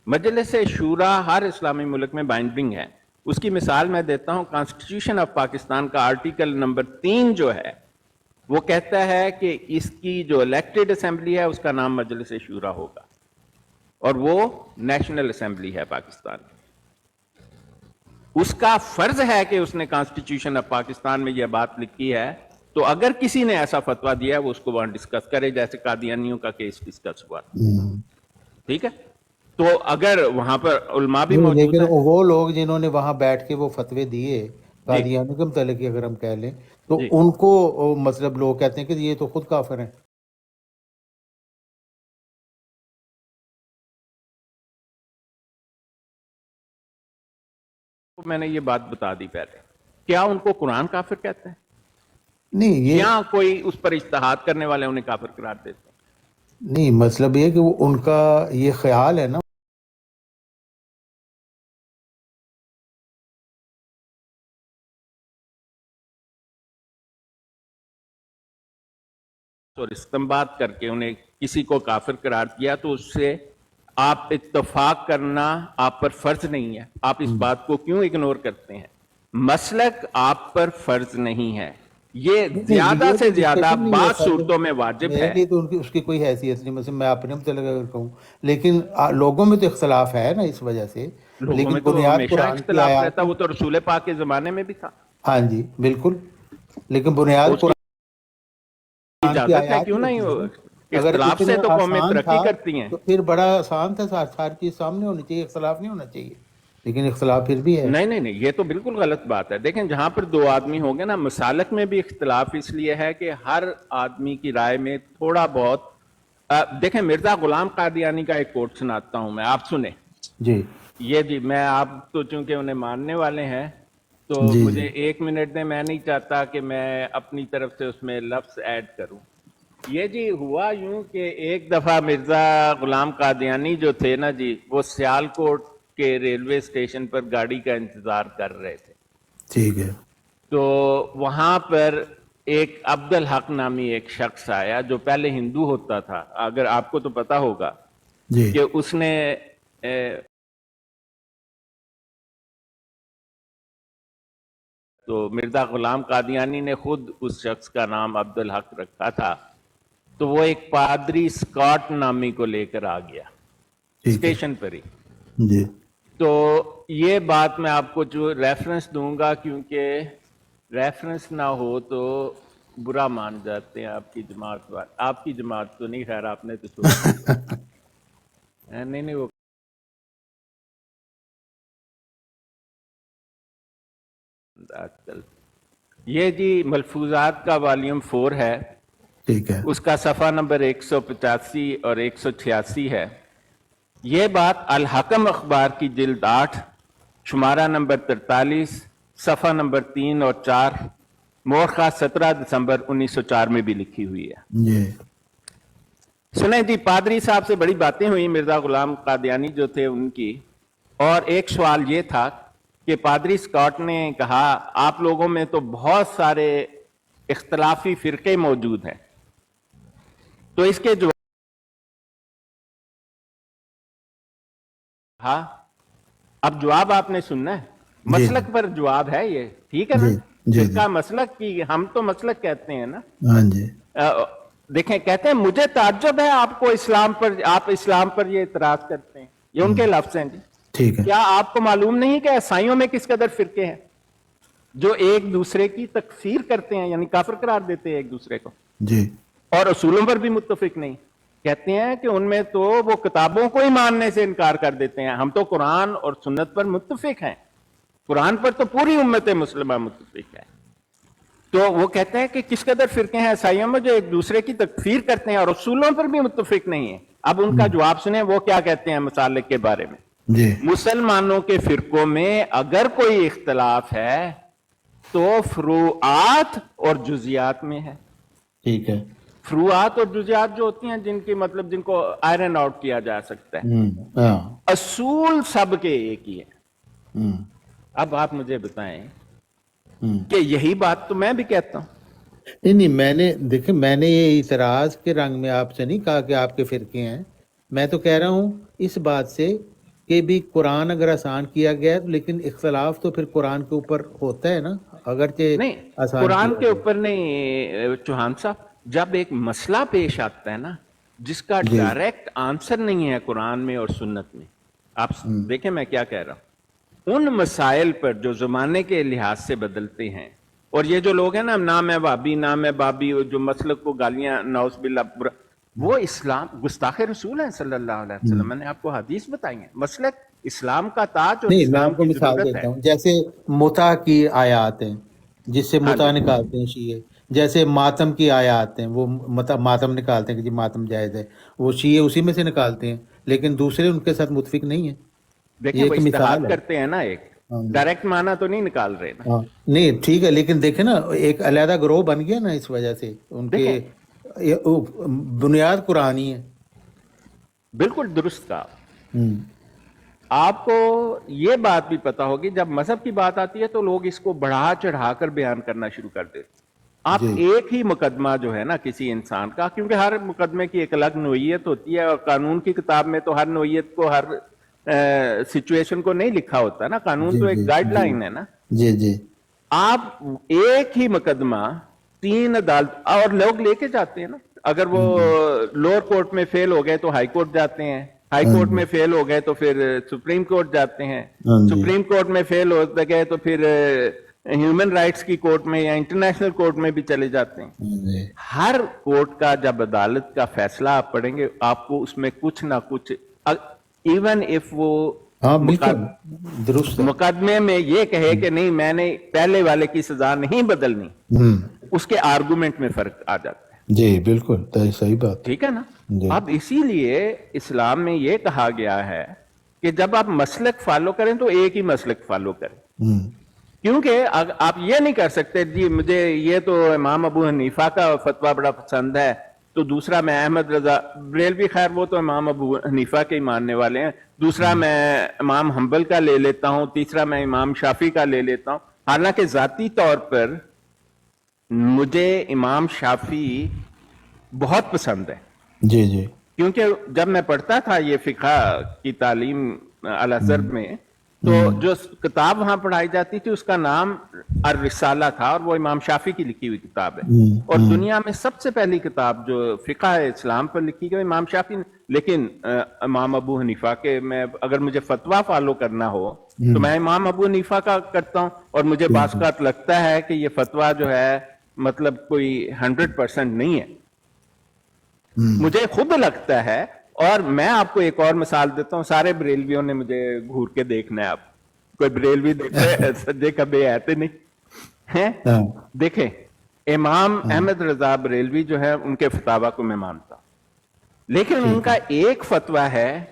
مجلس شورا ہر اسلامی ملک میں بائنڈنگ ہے۔ اس کی مثال میں دیتا ہوں، کانسٹیٹیوشن آف پاکستان کا آرٹیکل نمبر 3 جو ہے وہ کہتا ہے کہ اس کی جو الیکٹڈ اسمبلی ہے اس کا نام مجلس شورا ہوگا، اور وہ نیشنل اسمبلی ہے پاکستان کی۔ اس کا فرض ہے کہ اس نے کانسٹیٹیوشن آف پاکستان میں یہ بات لکھی ہے، تو اگر کسی نے ایسا فتویٰ دیا ہے وہ اس کو وہاں ڈسکس کرے، جیسے قادیانیوں کا کیس ڈسکس ہوا، ٹھیک ہے۔ تو اگر وہاں پر علماء بھی موجود لیکن ہیں، وہ لوگ جنہوں نے وہاں بیٹھ کے وہ فتوے دیے قادیانیوں کے متعلق اگر ہم کہہ لیں، تو ان کو مطلب لوگ کہتے ہیں کہ یہ تو خود کافر ہیں۔ میں نے یہ بات بتا دی پہلے، کیا ان کو قرآن کافر کہتے ہیں نہیں، یہ یا کوئی اس پر اجتہاد کرنے والے انہیں کافر قرار دیتے ہیں؟ نہیں، مطلب یہ کہ وہ ان کا یہ خیال ہے نا اور استنباط کر کے انہیں کسی کو کافر قرار کیا تو اس سے آپ اتفاق کرنا آپ پر فرض نہیں ہے. آپ اس بات کو کیوں اگنور کرتے ہیں؟ مسلک آپ پر فرض نہیں ہے، یہ زیادہ سے زیادہ بعض صورتوں میں واجب میرے ہے. لیے تو اس کی کوئی حیثیت نہیں، مثلا میں اپنے متعلق اگر کہوں، لیکن لوگوں میں تو اختلاف ہے نا اس وجہ سے. لوگوں لیکن میں تو بنیاد ہمیشہ قرآن کی اختلاف آیات، رہتا، وہ تو رسول پاک کے زمانے میں بھی تھا. ہاں جی بالکل، لیکن بنیاد اس کی قرآن کی اجازت ہے، آیات کیوں ہی نہیں؟ ہوتی ہے. اگر اختلاف اتنا سے تو قومیں آسان ترقی تھا کرتی ہیں. تو پھر بڑا آسان تھا، ہر چیز سامنے ہونی چاہیے، اختلاف نہیں ہونا چاہیے، لیکن اختلاف پھر بھی ہے. نہیں نہیں نہیں، یہ تو بالکل غلط بات ہے. دیکھیں جہاں پر دو آدمی ہوں گے نا، مسالک میں بھی اختلاف اس لیے ہے کہ ہر آدمی کی رائے میں تھوڑا بہت دیکھیں مرزا غلام قادیانی کا ایک کوٹ سناتا ہوں میں، آپ سنیں. جی یہ جی میں آپ تو چونکہ انہیں ماننے والے ہیں تو جی مجھے جی 1 منٹ دیں، میں نہیں چاہتا کہ میں اپنی طرف سے اس میں لفظ ایڈ کروں. یہ جی ہوا یوں کہ ایک دفعہ مرزا غلام قادیانی جو تھے نا جی، وہ سیالکوٹ کے ریلوے اسٹیشن پر گاڑی کا انتظار کر رہے تھے. ٹھیک ہے. تو وہاں پر ایک عبد الحق نامی ایک شخص آیا جو پہلے ہندو ہوتا تھا، اگر آپ کو تو پتا ہوگا جی کہ اس نے تو مرزا غلام قادیانی نے خود اس شخص کا نام عبد الحق رکھا تھا. تو وہ ایک پادری اسکاٹ نامی کو لے کر آ گیا ٹھیک ہے. اسٹیشن پر ہی. جی تو یہ بات میں آپ کو جو ریفرنس دوں گا، کیونکہ ریفرنس نہ ہو تو برا مان جاتے ہیں آپ کی جماعت والے. آپ کی جماعت تو نہیں، خیر آپ نے تو چھوڑ نہیں وہ آج کل یہ جی ملفوظات کا والیوم 4 ہے، ٹھیک ہے. اس کا صفحہ نمبر 185 اور 186 ہے. یہ بات الحکم اخبار کی جلد 8 شمارہ نمبر 43 صفحہ نمبر 3 اور 4 مورخہ 17 دسمبر 1904 میں بھی لکھی ہوئی ہے. جی سنیں جی، پادری صاحب سے بڑی باتیں ہوئی مرزا غلام قادیانی جو تھے ان کی، اور ایک سوال یہ تھا کہ پادری اسکاٹ نے کہا آپ لوگوں میں تو بہت سارے اختلافی فرقے موجود ہیں، تو اس کے جواب ہاں اب جواب آپ نے سننا ہے. مسلک پر جواب ہے یہ، ٹھیک ہے نا؟ جی جی فرقہ مسلک کی، ہم تو مسلک کہتے ہیں نا. ہاں جی دیکھیں کہتے ہیں مجھے تعجب ہے آپ کو آپ اسلام پر یہ اعتراض کرتے ہیں. یہ ان کے لفظ ہیں جی. ٹھیک ہے. کیا آپ کو معلوم نہیں کہ عیسائیوں میں کس قدر فرقے ہیں جو ایک دوسرے کی تکفیر کرتے ہیں، یعنی کافر قرار دیتے ہیں ایک دوسرے کو، جی اور اصولوں پر بھی متفق نہیں؟ کہتے ہیں کہ ان میں تو وہ کتابوں کو ہی ماننے سے انکار کر دیتے ہیں. ہم تو قرآن اور سنت پر متفق ہیں، قرآن پر تو پوری امت مسلمہ متفق ہے. تو وہ کہتے ہیں کہ کس قدر فرقے ہیں عیسائیوں میں جو ایک دوسرے کی تکفیر کرتے ہیں اور اصولوں پر بھی متفق نہیں ہیں. اب ان کا جواب سنیں وہ کیا کہتے ہیں مسالک کے بارے میں. جی مسلمانوں کے فرقوں میں اگر کوئی اختلاف ہے تو فروعات اور جزیات میں ہے. ٹھیک ہے. فروعات اور جزیات جو ہوتی ہیں جن کی مطلب جن کو آئرن آؤٹ کیا جا سکتا ہے، ہاں اصول سب کے ایک ہی ہے. اب آپ مجھے بتائیں کہ یہی بات تو میں بھی کہتا ہوں. نہیں میں نے دیکھیں، میں نے یہ اعتراض کے رنگ میں آپ سے نہیں کہا کہ آپ کے فرقے ہیں. میں تو کہہ رہا ہوں اس بات سے کہ بھی قرآن اگر آسان کیا گیا ہے لیکن اختلاف تو پھر قرآن کے اوپر ہوتا ہے نا، اگرچہ نہیں آسان قرآن کیا کے گیا. اوپر نہیں چوہان صاحب، جب ایک مسئلہ پیش آتا ہے نا جس کا جی ڈائریکٹ آنسر نہیں ہے قرآن میں اور سنت میں، آپ دیکھیں میں کیا کہہ رہا ہوں، ان مسائل پر جو زمانے کے لحاظ سے بدلتے ہیں، اور یہ جو لوگ ہیں نا نام ہے وابی نام ہے بابی، جو مسلک کو گالیاں نعوذ باللہ، وہ اسلام گستاخ رسول ہیں صلی اللہ علیہ وسلم. میں نے آپ کو حدیث بتائی ہیں. مسلک اسلام کا تاج اور نہیں، میں اسلام آپ کو کی مثال ضرورت ہے. دیتا ہوں، جیسے متع کی آیات ہیں جس سے ہاں متع جی، نکالتے ہیں شیعہ، جیسے ماتم کی آیات ہیں وہ ماتم نکالتے ہیں کہ جی ماتم جائز ہے، وہ شیعہ اسی میں سے نکالتے ہیں، لیکن دوسرے ان کے ساتھ متفق نہیں ہیں. دیکھیں یہ وہ ایک اجتہاد مثال ہے. کرتے ہیں نا، ایک ہاں جی. ڈائریکٹ معنی تو نہیں نکال رہے نا. ہاں نہیں ٹھیک ہے، لیکن دیکھیں نا ایک علیحدہ گروہ بن گیا نا اس وجہ سے، ان کے دیکھیں بنیاد قرآنی ہے. بالکل درست کہا. ہوں آپ کو یہ بات بھی پتا ہوگی جب مذہب کی بات آتی ہے تو لوگ اس کو بڑھا چڑھا کر بیان کرنا شروع کر دیتے. آپ جی ایک ہی مقدمہ جو ہے نا کسی انسان کا، کیونکہ ہر مقدمے کی ایک الگ نوعیت ہوتی ہے، اور قانون کی کتاب میں تو ہر نوعیت کو، ہر سچویشن کو نہیں لکھا ہوتا نا، قانون جی تو جی ایک گائیڈ جی لائن ہے نا. جی جی آپ ایک ہی مقدمہ 3 عدالت، اور لوگ لے کے جاتے ہیں نا، اگر وہ لوور کورٹ میں فیل ہو گئے تو ہائی کورٹ جاتے ہیں، ہائی ہاں کورٹ جی میں فیل ہو گئے تو پھر سپریم کورٹ جاتے ہیں، ہاں جی سپریم کورٹ میں فیل ہو گئے تو پھر ہیومن رائٹس کی کورٹ میں یا انٹرنیشنل کورٹ میں بھی چلے جاتے ہیں. ہاں جی ہر کورٹ کا جب عدالت کا فیصلہ آپ پڑھیں گے، آپ کو اس میں کچھ نہ کچھ، ایون اف وہ ہاں بالکل درست ہے. مقدمے میں یہ کہے کہ نہیں میں نے پہلے والے کی سزا نہیں بدلنی، ہوں اس کے آرگومنٹ میں فرق آ جاتا ہے. جی بالکل صحیح بات. ٹھیک ہے نا. جی اب اسی لیے اسلام میں یہ کہا گیا ہے کہ جب آپ مسلک فالو کریں تو ایک ہی مسلک فالو کریں، ہوں کیونکہ آپ یہ نہیں کر سکتے جی مجھے یہ تو امام ابو حنیفہ کا فتویٰ بڑا پسند ہے تو دوسرا میں احمد رضا بریلوی، خیر وہ تو امام ابو حنیفہ کے ہی ماننے والے ہیں، دوسرا میں امام حنبل کا لے لیتا ہوں، تیسرا میں امام شافی کا لے لیتا ہوں. حالانکہ ذاتی طور پر مجھے امام شافی بہت پسند ہے، جی جی کیونکہ جب میں پڑھتا تھا یہ فقہ کی تعلیم الازہر میں، تو جو کتاب وہاں پڑھائی جاتی تھی اس کا نام الرسالہ تھا، اور وہ امام شافی کی لکھی ہوئی کتاب ہے، اور دنیا میں سب سے پہلی کتاب جو فقہ اسلام پر لکھی گئی امام شافی نے. لیکن امام ابو حنیفہ کے میں اگر مجھے فتویٰ فالو کرنا ہو تو میں امام ابو حنیفہ کا کرتا ہوں، اور مجھے بعض اوقات لگتا ہے کہ یہ فتویٰ جو ہے مطلب کوئی 100% نہیں ہے، مجھے خود لگتا ہے. اور میں آپ کو ایک اور مثال دیتا ہوں، سارے بریلویوں نے مجھے گھور کے دیکھنا ہے، آپ کوئی بریلوی دیکھتے سجے کبھی آتے نہیں ہیں. ہاں دیکھیں امام احمد رضا بریلوی جو ہے ان کے فتاویٰ کو میں مانتا ہوں، لیکن ان کا ایک فتویٰ ہے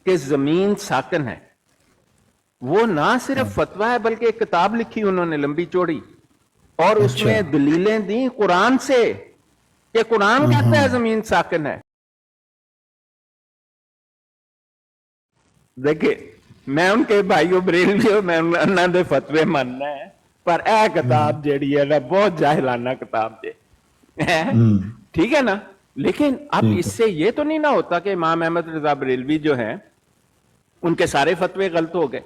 کہ زمین ساکن ہے. وہ نہ صرف فتویٰ ہے بلکہ ایک کتاب لکھی انہوں نے لمبی چوڑی، اور اس اچھا میں دلیلیں دیں قرآن سے کہ قرآن کہتا ہے زمین ساکن ہے. دیکھیں میں ان کے بھائیوں بریلویوں میں انہاں دے فتوے ماننا ہے، پر اے کتاب جیڑی ہے نا بہت جاہلانہ کتاب دے، ٹھیک ہے نا. لیکن اب ٹھیک اس ہے. سے یہ تو نہیں نہ ہوتا کہ امام احمد رضا بریلوی جو ہیں ان کے سارے فتوے غلط ہو گئے،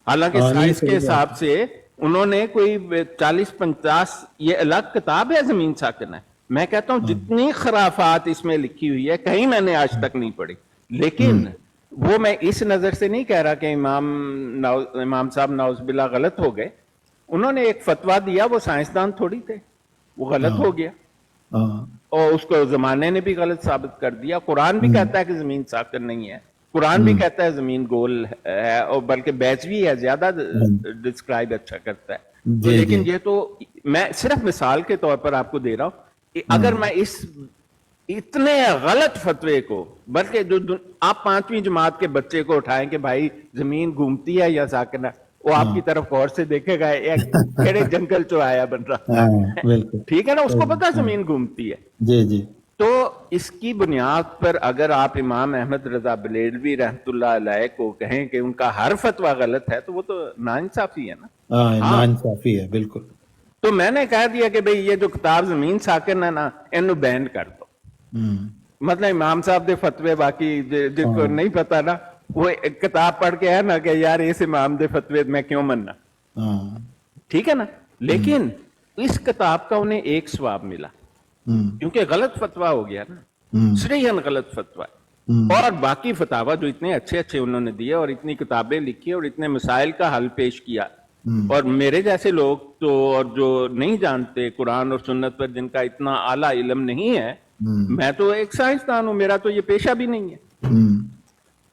حالانکہ ہاں نہیں سائنس کے صحیح بات. حساب سے انہوں نے کوئی 40-50 یہ الگ کتاب ہے زمین ساکن ہے. میں کہتا ہوں جتنی خرافات اس میں لکھی ہوئی ہے کہیں میں نے آج تک نہیں پڑھی، لیکن وہ میں اس نظر سے نہیں کہہ رہا کہ امام صاحب نعوذ باللہ غلط ہو گئے. انہوں نے ایک فتویٰ دیا، وہ سائنسدان تھوڑی تھے، وہ غلط ہو گیا، ہاں اور اس کو زمانے نے بھی غلط ثابت کر دیا. قرآن بھی کہتا ہے کہ زمین ساکن نہیں ہے، قرآن بھی کہتا ہے زمین گول ہے، اور بلکہ بیچوی ہے زیادہ ڈسکرائب اچھا کرتا ہے. تو جی لیکن جی یہ تو میں صرف مثال کے طور پر آپ کو دے رہا ہوں کہ اگر میں اس اتنے غلط فتوے کو، بلکہ جو آپ 5ویں جماعت کے بچے کو اٹھائیں کہ بھائی زمین گھومتی ہے یا ساکن ہے، وہ آپ کی طرف غور سے دیکھے گا کیڑے جنگل چو آیا بن رہا، ہاں بالکل. ٹھیک ہے نا، اس کو پتا زمین گھومتی ہے. جی جی تو اس کی بنیاد پر اگر آپ امام احمد رضا بریلوی رحمۃ اللہ علیہ کو کہیں کہ ان کا ہر فتویٰ غلط ہے تو وہ تو ناانصافی ہے نا. ہاں ناانصافی ہے بالکل. تو میں نے کہہ دیا کہ بھئی یہ جو کتاب زمین ساکن ہے نا انو بین کر دو. مطلب امام صاحب دے فتوے باقی جن کو نہیں پتا نا وہ ایک کتاب پڑھ کے ہے نا کہ یار اس امام دے فتوے میں کیوں مننا، ہاں ٹھیک ہے نا. لیکن اس کتاب کا انہیں ایک ثواب ملا کیونکہ غلط فتویٰ ہو گیا نا، صریحاً غلط فتویٰ. اور باقی فتاویٰ جو اتنے اچھے اچھے انہوں نے دیے اور اتنی کتابیں لکھی اور اتنے مسائل کا حل پیش کیا، اور میرے جیسے لوگ تو اور جو نہیں جانتے قرآن اور سنت پر، جن کا اتنا اعلیٰ علم نہیں ہے، میں تو ایک سائنسدان ہوں، میرا تو یہ پیشہ بھی نہیں ہے،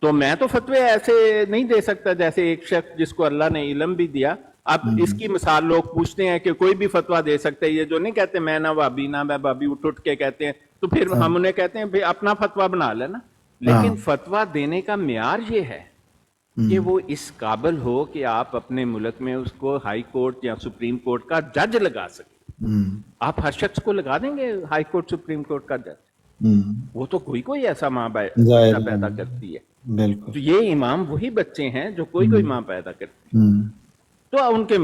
تو میں تو فتوے ایسے نہیں دے سکتا جیسے ایک شخص جس کو اللہ نے علم بھی دیا. اب اس کی مثال لوگ پوچھتے ہیں کہ کوئی بھی فتویٰ دے سکتے، یہ جو نہیں کہتے میں نہ وابی نہ میں بابی اٹھ کے کہتے ہیں، تو پھر ہم انہیں کہتے ہیں بھئی اپنا فتویٰ بنا لینا. لیکن فتویٰ دینے کا معیار یہ ہے کہ وہ اس قابل ہو کہ آپ اپنے ملک میں اس کو ہائی کورٹ یا سپریم کورٹ کا جج لگا سکیں. آپ ہر شخص کو لگا دیں گے ہائی کورٹ سپریم کورٹ کا جج؟ وہ تو کوئی ایسا ماں بچہ پیدا کرتی ہے. بالکل. تو یہ امام وہی بچے ہیں جو کوئی ماں پیدا کرتی ہے. تو ان کے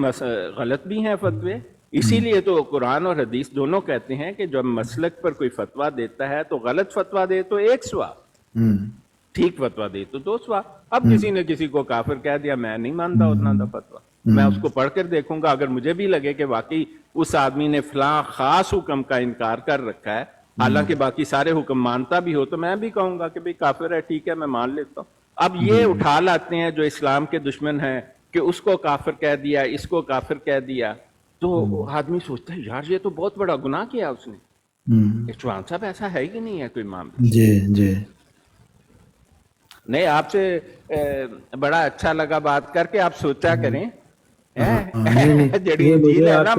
غلط بھی ہیں فتوے، اسی لیے تو قرآن اور حدیث دونوں کہتے ہیں کہ جب مسلک پر کوئی فتویٰ دیتا ہے تو غلط فتویٰ دے تو 1 ثواب، ٹھیک فتویٰ دے تو 2 ثواب. اب کسی نے کسی کو کافر کہہ دیا، میں نہیں مانتا اتنا دا فتویٰ، میں اس کو پڑھ کر دیکھوں گا، اگر مجھے بھی لگے کہ واقعی اس آدمی نے فلاں خاص حکم کا انکار کر رکھا ہے حالانکہ باقی سارے حکم مانتا بھی ہو، تو میں بھی کہوں گا کہ بھئی کافر ہے، ٹھیک ہے میں مان لیتا ہوں. اب یہ اٹھا لاتے ہیں جو اسلام کے دشمن ہیں کہ اس کو کافر کہہ دیا، اس کو کافر کہہ دیا، تو آدمی سوچتا ہے یار یہ تو بہت بڑا گناہ کیا اس نے. چوہان صاحب ایسا ہے ہی نہیں ہے کوئی معاملہ. جی نہیں، آپ سے بڑا اچھا لگا بات کر کے. آپ سوچا کریں جڑی انجیل ہے نا،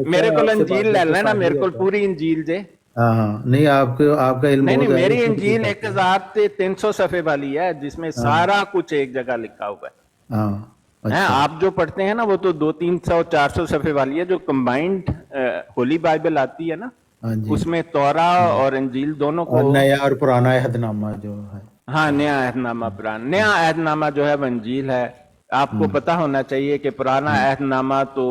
میرے کو انجیل لے لینا، میرے کو پوری انجیل جے. نہیں آپ کا علم نہیں میری انجیل 1300 صفحے والی ہے جس میں سارا کچھ ایک جگہ لکھا ہوا ہے. آپ جو پڑھتے ہیں نا وہ تو 200-300 400 صفحے والی ہے، جو کمبائنڈ ہولی بائبل آتی ہے نا اس میں تورا اور انجیل دونوں کو، نیا اور پرانا عہد نامہ جو ہے، ہاں نیا عہد نامہ پرانا، نیا عہد نامہ جو ہے وہ انجیل ہے. آپ کو پتا ہونا چاہیے کہ پرانا عہد نامہ تو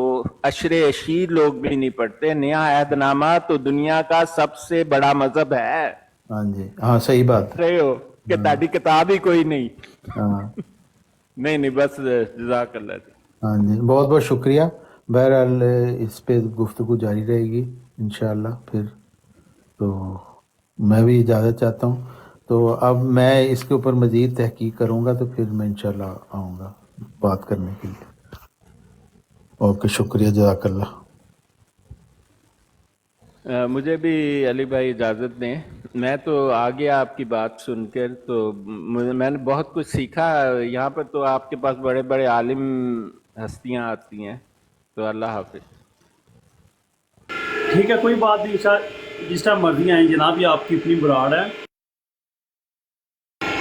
اشر اشیر لوگ بھی نہیں پڑھتے، نیا عہد نامہ تو دنیا کا سب سے بڑا مذہب ہے. ہاں جی، ہاں صحیح بات. رہے ہو کہ تاڑی کتاب ہی کوئی نہیں. نہیں بس جزاک اللہ. ہاں جی، بہت بہت شکریہ. بہرحال اس پہ گفتگو جاری رہے گی انشاءاللہ. پھر تو میں بھی اجازت چاہتا ہوں. تو اب میں اس کے اوپر مزید تحقیق کروں گا، تو پھر میں انشاءاللہ آؤں گا بات کرنے کے لیے. اوکے، شکریہ، جزاک اللہ. مجھے بھی علی بھائی اجازت دیں. میں تو آگے آپ کی بات سن کر تو میں نے بہت کچھ سیکھا. یہاں پر تو آپ کے پاس بڑے بڑے عالم ہستیاں آتی ہیں. تو اللہ حافظ. ٹھیک ہے، کوئی بات نہیں سر، جس ٹائم مرضی آئیں جناب، یہ آپ کی اپنی براڑ ہے.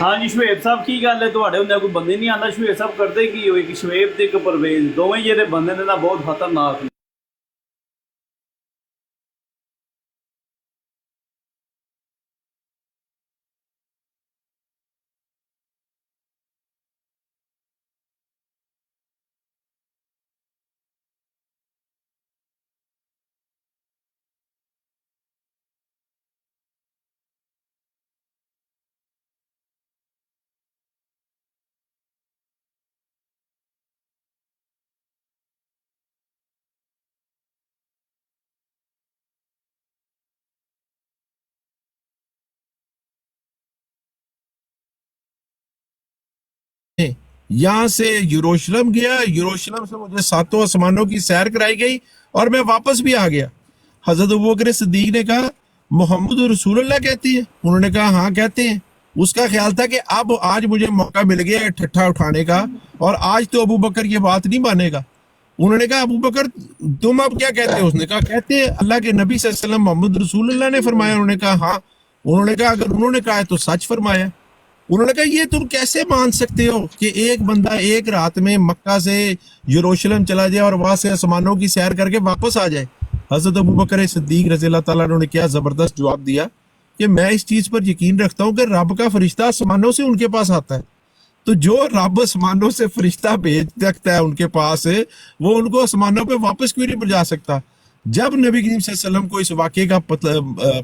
ہاں جی، شعیب صاحب کی گل ہے، تھوڑے ہوں کوئی بندے نہیں آتا. شعیب صاحب کرتے کی ہوئے کہ شعیب تے پرویز دونوں جہے بندے نے نا بہت خطرناک. یہاں سے یروشلم گیا، یروشلم سے مجھے 7 آسمانوں کی سیر کرائی گئی اور میں واپس بھی آ گیا. حضرت ابوبکر صدیق نے کہا محمد رسول اللہ کہتی ہے؟ انہوں نے کہا ہاں کہتے ہیں. اس کا خیال تھا کہ اب آج مجھے موقع مل گیا ہے ٹھٹھا اٹھانے کا، اور آج تو ابوبکر یہ بات نہیں مانے گا. انہوں نے کہا ابوبکر تم اب کیا کہتے ہو؟ اس نے کہا کہتے ہیں اللہ کے نبی صلی اللہ علیہ وسلم محمد رسول اللہ نے فرمایا. انہوں نے کہا ہاں. انہوں نے کہا اگر انہوں نے کہا ہے تو سچ فرمایا. انہوں نے کہا یہ تم کیسے مان سکتے ہو کہ ایک بندہ ایک رات میں مکہ سے یروشلم چلا جائے اور وہاں سے آسمانوں کی سیر کر کے واپس آ جائے؟ حضرت ابوبکر صدیق رضی اللہ تعالیٰ نے کیا زبردست جواب دیا کہ میں اس چیز پر یقین رکھتا ہوں کہ رب کا فرشتہ آسمانوں سے ان کے پاس آتا ہے. تو جو رب آسمانوں سے فرشتہ بھیج سکتا ہے ان کے پاس، وہ ان کو آسمانوں پہ واپس کیوں نہیں پہنچا سکتا؟ جب نبی کریم صلی اللہ علیہ وسلم کو اس واقعے کا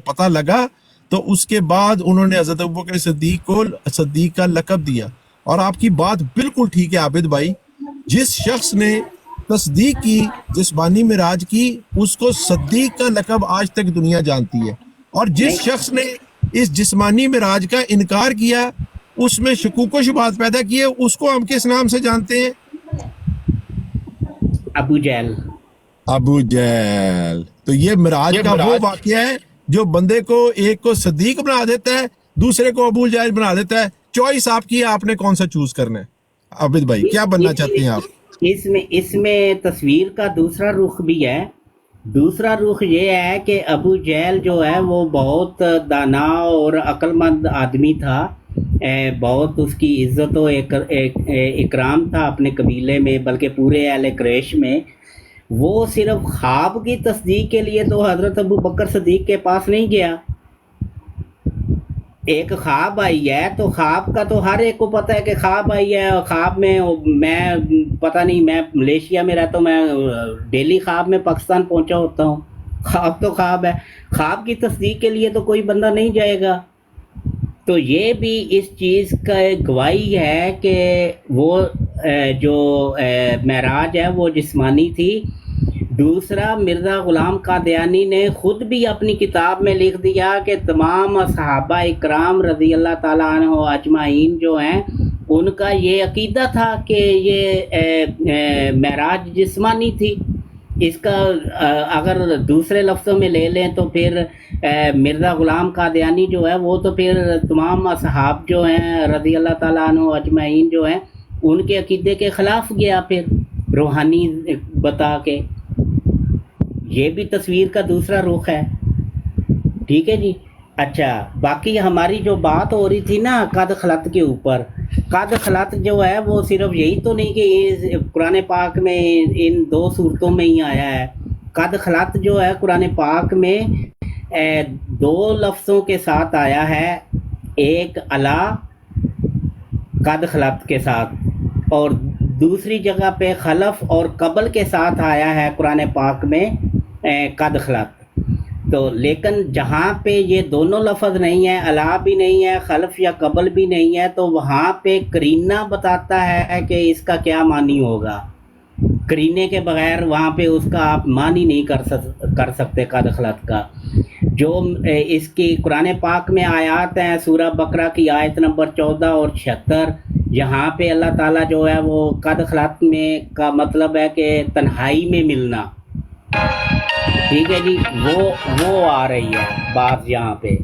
پتہ لگا تو اس کے بعد انہوں نے حضرت ابوبکر صدیق کو صدیق کا لقب دیا. اور آپ کی بات بالکل ٹھیک ہے عابد بھائی، جس شخص نے تصدیق کی جسمانی معراج کی اس کو صدیق کا لقب آج تک دنیا جانتی ہے، اور جس شخص نے اس جسمانی معراج کا انکار کیا، اس میں شکوک و شبہات پیدا کیے، اس کو ہم کس نام سے جانتے ہیں؟ ابو جہل. ابو جہل. تو یہ معراج کا وہ واقعہ ہے جو بندے کو ایک کو صدیق بنا دیتا ہے، دوسرے کو ابو جہل بنا دیتا ہے. چوائس آپ کی ہے، آپ نے کون سا چوز کرنا ہے. عابد بھائی کیا بننا چاہتے ہیں آپ؟ اس میں تصویر کا دوسرا رخ بھی ہے. دوسرا رخ یہ ہے کہ ابو جہل جو ہے وہ بہت دانا اور عقل مند آدمی تھا، بہت اس کی عزت و اکرام تھا اپنے قبیلے میں، بلکہ پورے اہل قریش میں. وہ صرف خواب کی تصدیق کے لیے تو حضرت ابو بکر صدیق کے پاس نہیں گیا. ایک خواب آئی ہے تو خواب کا تو ہر ایک کو پتہ ہے کہ خواب آئی ہے. اور خواب میں میں پتہ نہیں، میں ملیشیا میں رہتا ہوں، میں ڈیلی خواب میں پاکستان پہنچا ہوتا ہوں. خواب تو خواب ہے، خواب کی تصدیق کے لیے تو کوئی بندہ نہیں جائے گا. تو یہ بھی اس چیز کا ایک گواہی ہے کہ وہ جو معراج ہے وہ جسمانی تھی. دوسرا، مرزا غلام قادیانی نے خود بھی اپنی کتاب میں لکھ دیا کہ تمام صحابہ اکرام رضی اللہ تعالیٰ عنہ اجمعین جو ہیں ان کا یہ عقیدہ تھا کہ یہ معراج جسمانی تھی. اس کا اگر دوسرے لفظوں میں لے لیں تو پھر مرزا غلام قادیانی جو ہے وہ تو پھر تمام اصحاب جو ہیں رضی اللہ تعالیٰ عنہ اجمعین جو ہیں ان کے عقیدے کے خلاف گیا پھر روحانی بتا کے. یہ بھی تصویر کا دوسرا رخ ہے. ٹھیک ہے جی. اچھا، باقی ہماری جو بات ہو رہی تھی نا قد خلط کے اوپر، قد خلط جو ہے وہ صرف یہی تو نہیں کہ قرآن پاک میں ان دو صورتوں میں ہی آیا ہے. قد خلط جو ہے قرآن پاک میں دو لفظوں کے ساتھ آیا ہے، ایک الا قد خلط کے ساتھ، اور دوسری جگہ پہ خلف اور قبل کے ساتھ آیا ہے قرآن پاک میں قد خلط. تو لیکن جہاں پہ یہ دونوں لفظ نہیں ہیں، الا بھی نہیں ہے، خلف یا قبل بھی نہیں ہے، تو وہاں پہ قرینہ بتاتا ہے کہ اس کا کیا معنی ہوگا. قرینے کے بغیر وہاں پہ اس کا آپ معنی نہیں کر سکتے قد خلط کا. جو اس کی قرآن پاک میں آیات ہیں، سورہ بقرہ کی آیت نمبر 14 اور 76، یہاں پہ اللہ تعالیٰ جو ہے وہ قد خلط میں کا مطلب ہے کہ تنہائی میں ملنا. ٹھیک ہے جی، وہ آ رہی ہے بات یہاں پہ.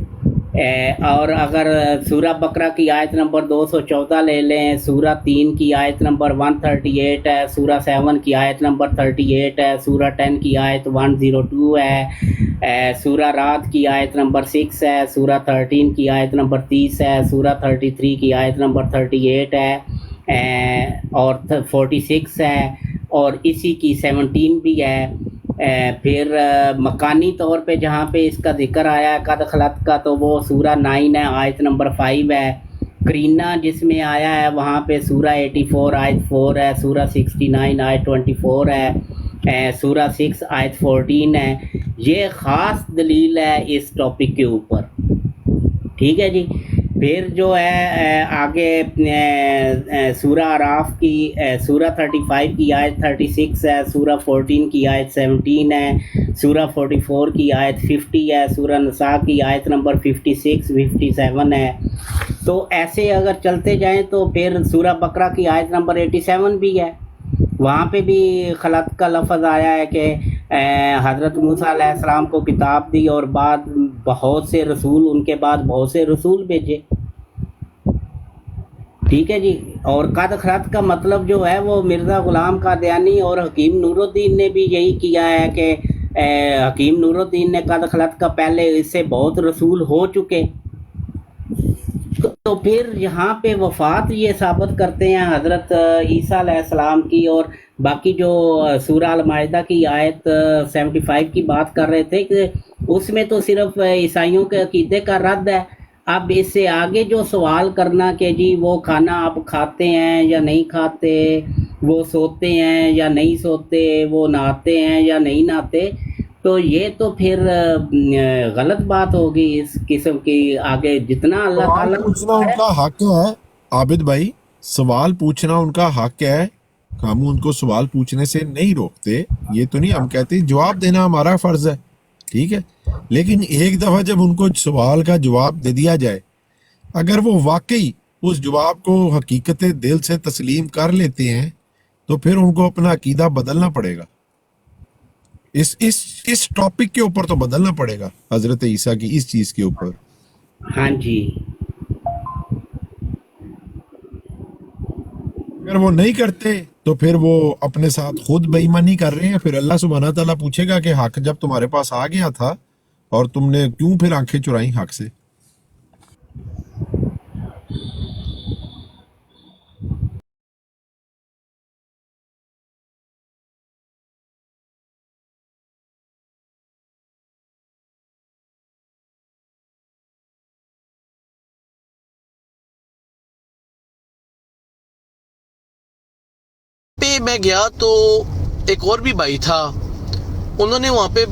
اور اگر سورہ بقرہ کی آیت نمبر 214 لے لیں، سورہ 3 کی آیت نمبر 138 ہے، سورہ 7 کی آیت نمبر 38 ہے، سورہ 10 کی آیت 102 ہے، سورہ رات کی آیت نمبر 6 ہے، سورہ 13 کی آیت نمبر 30 ہے، سورہ 33 کی آیت نمبر 38 ہے، اور 46 ہے، اور اسی کی 17 بھی ہے. پھر مکانی طور پہ جہاں پہ اس کا ذکر آیا ہے قد خلط کا تو وہ سورہ 9 ہے، آیت نمبر 5 ہے. قرینہ جس میں آیا ہے وہاں پہ سورہ 84 آیت 4 ہے، سورہ 69 آیت 24 ہے، سورہ 6 آیت 14 ہے. یہ خاص دلیل ہے اس ٹاپک کے اوپر. ٹھیک ہے جی. پھر جو ہے آگے سورہ اعراف کی سورہ 35 کی آیت 36 ہے، سورہ 14 کی آیت 17 ہے، سورہ 44 کی آیت 50 ہے، سورہ نساء کی آیت نمبر 56 57 ہے. تو ایسے اگر چلتے جائیں تو پھر سورہ بقرہ کی آیت نمبر 87 بھی ہے، وہاں پہ بھی خلط کا لفظ آیا ہے کہ حضرت موسیٰ علیہ السلام کو کتاب دی اور بعد بہت سے رسول، ان کے بعد بہت سے رسول بھیجے. ٹھیک ہے جی. اور قد خلط کا مطلب جو ہے وہ مرزا غلام قادیانی اور حکیم نور الدین نے بھی یہی کیا ہے کہ حکیم نور الدین نے قد خلط کا پہلے اس سے بہت رسول ہو چکے. تو پھر یہاں پہ وفات یہ ثابت کرتے ہیں حضرت عیسیٰ علیہ السلام کی. اور باقی جو سورہ المائدہ کی آیت 75 کی بات کر رہے تھے کہ اس میں تو صرف عیسائیوں کے عقیدے کا رد ہے. اب اس سے آگے جو سوال کرنا کہ جی وہ کھانا آپ کھاتے ہیں یا نہیں کھاتے، وہ سوتے ہیں یا نہیں سوتے، وہ نہاتے ہیں یا نہیں نہاتے، تو یہ تو پھر غلط بات ہوگی اس قسم کی. آگے جتنا اللہ سوال تعالیٰ پوچھنا ان کا حق ہے عابد بھائی، سوال پوچھنا ان کا حق ہے. ہم ان کو سوال پوچھنے سے نہیں روکتے، یہ تو نہیں ہم کہتے، جواب دینا ہمارا فرض ہے. ٹھیک ہے، لیکن ایک دفعہ جب ان کو سوال کا جواب دے دیا جائے، اگر وہ واقعی اس جواب کو حقیقت دل سے تسلیم کر لیتے ہیں تو پھر ان کو اپنا عقیدہ بدلنا پڑے گا. اس ٹاپک کے اوپر تو بدلنا پڑے گا، حضرت عیسیٰ کی اس چیز کے اوپر. ہاں جی. اگر وہ نہیں کرتے تو پھر وہ اپنے ساتھ خود بے ایمانی کر رہے ہیں. پھر اللہ سبحانہ تعالیٰ پوچھے گا کہ حق جب تمہارے پاس آ گیا تھا اور تم نے کیوں پھر آنکھیں چرائیں حق سے. میں گیا تو ایک اور بھی بھائی تھا, انہوں نے وہاں پہ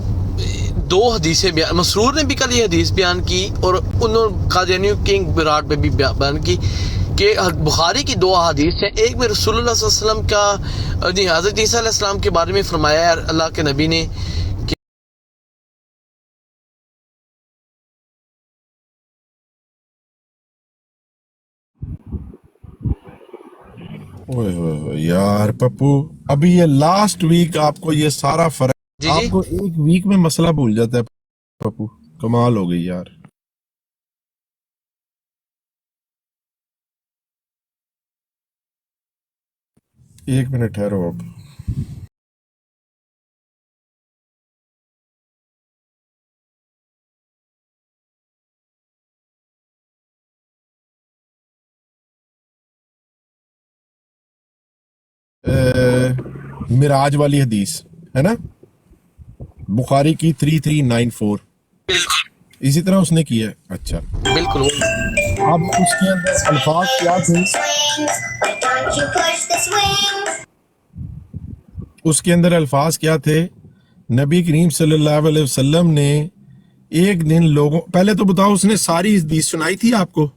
2 حدیثیں بیان, مسرور نے بھی کل یہ حدیث بیان کی اور انہوں قادیانی کنگ براٹ پہ بھی بیان کی کہ بخاری کی 2 احادیث ہیں. ایک میں رسول اللہ صلی اللہ علیہ وسلم کا جی حضرت عیسیٰ علیہ السلام کے بارے میں فرمایا ہے اللہ کے نبی نے کہ اوئے ہوئے ہوئے یار پپو, ابھی یہ لاسٹ ویک آپ کو یہ سارا فرق, جی آپ کو ایک ویک میں مسئلہ بھول جاتا ہے پپو, کمال ہو گئی یار. ایک منٹ ٹھہرو اب. معراج والی حدیث ہے نا, بخاری کی 3394, اسی طرح اس نے کیا ہے. اچھا بالکل اب اس کے اندر الفاظ کیا تھے, اس کے اندر الفاظ کیا تھے؟ نبی کریم صلی اللہ علیہ وسلم نے ایک دن لوگوں, پہلے تو بتاؤ اس نے ساری حدیث سنائی تھی آپ کو؟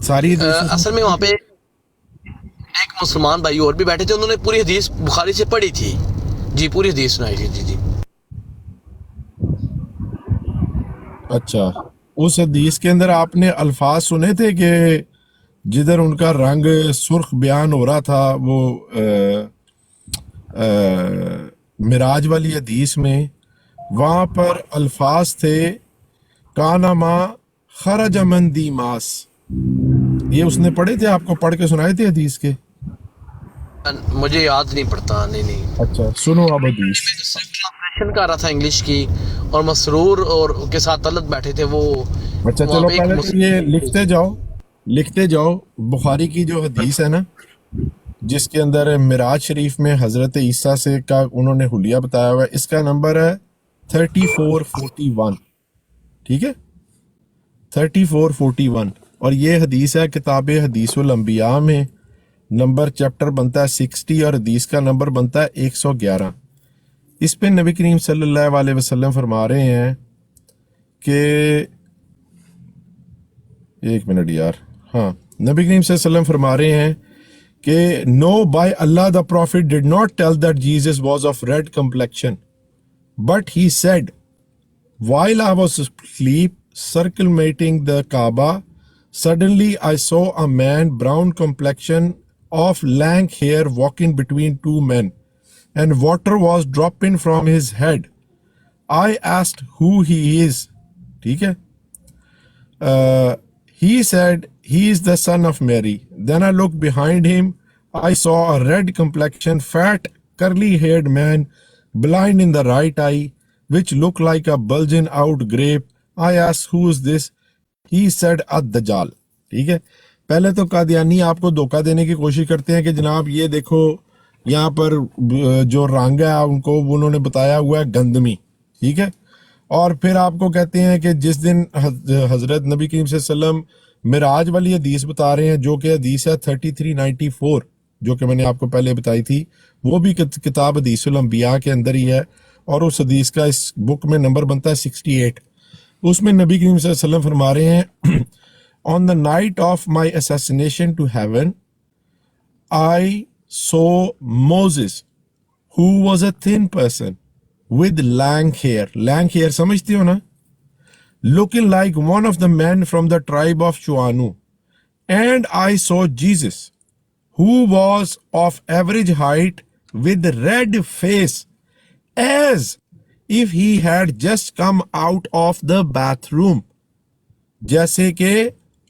ساری حدیث اصل میں وہاں پہ ایک مسلمان بھائی اور بھی بیٹھے تھے, انہوں نے پوری حدیث بخاری سے پڑھی تھی. جی پوری حدیث سنائی تھی. جی جی اچھا, اس حدیث کے اندر آپ نے الفاظ سنے تھے کہ جدھر ان کا رنگ سرخ بیان ہو رہا تھا, وہ معراج والی حدیث میں وہاں پر الفاظ تھے کانا ما خرج من دیماس, یہ اس نے پڑھے تھے, آپ کو پڑھ کے سنائے تھے حدیث کے؟ مجھے یاد نہیں پڑتا. نہیں. اچھا سنو اب حدیث. ٹرانسلیشن کر رہا تھا انگلش کی, اور مسرور اور کے ساتھ طلت بیٹھے تھے وہ. اچھا چلو پہلے تو یہ لکھتے جاؤ بخاری کی جو حدیث ہے نا, جس کے اندر معراج شریف میں حضرت عیسیٰ سے کا انہوں نے حلیہ بتایا ہوا ہے, اس کا نمبر ہے 3441. ٹھیک ہے 3441, اور یہ حدیث ہے کتاب حدیث الانبیاء میں, نمبر چیپٹر بنتا ہے 60 اور حدیث کا نمبر بنتا ہے 111. اس پہ نبی کریم صلی اللہ علیہ وسلم فرما رہے ہیں کہ ایک منٹ یار, ہاں نبی کریم صلی اللہ علیہ وسلم فرما رہے ہیں کہ no by Allah the prophet did not tell that Jesus was of red complexion, but he said while I was asleep circumambulating the Kaaba, suddenly I saw a man brown complexion of lank hair walking between 2 men, and water was dropping from his head. I asked who he is. ٹھیک ہے, he said he is the son of Mary. Then I looked behind him. I saw a red complexion, fat, curly-haired man, blind in the right eye, which looked like a bulging out grape. I asked who is this? He said ad-Dajjal. ٹھیک ہے, پہلے تو قادیانی آپ کو دھوکہ دینے کی کوشش کرتے ہیں کہ جناب یہ دیکھو یہاں پر جو رنگ ہے ان کو انہوں نے بتایا ہوا ہے گندمی. ٹھیک ہے, اور پھر آپ کو کہتے ہیں کہ جس دن حضرت نبی کریم صلی اللہ علیہ وسلم معراج والی حدیث بتا رہے ہیں, جو کہ حدیث ہے 3394, جو کہ میں نے آپ کو پہلے بتائی تھی, وہ بھی کتاب حدیث الانبیاء کے اندر ہی ہے, اور اس حدیث کا اس بک میں نمبر بنتا ہے 68. اس میں نبی کریم صلی اللہ علیہ وسلم فرما رہے ہیں On the night of my assassination to heaven, I saw Moses, who was a thin person with lank hair. Lank hair سمجھتی ہو نا, looking like one of the men from the tribe of Shuanu. And I saw Jesus, who was of average height with red face, as if he had just come out of the bathroom. جیسے کہ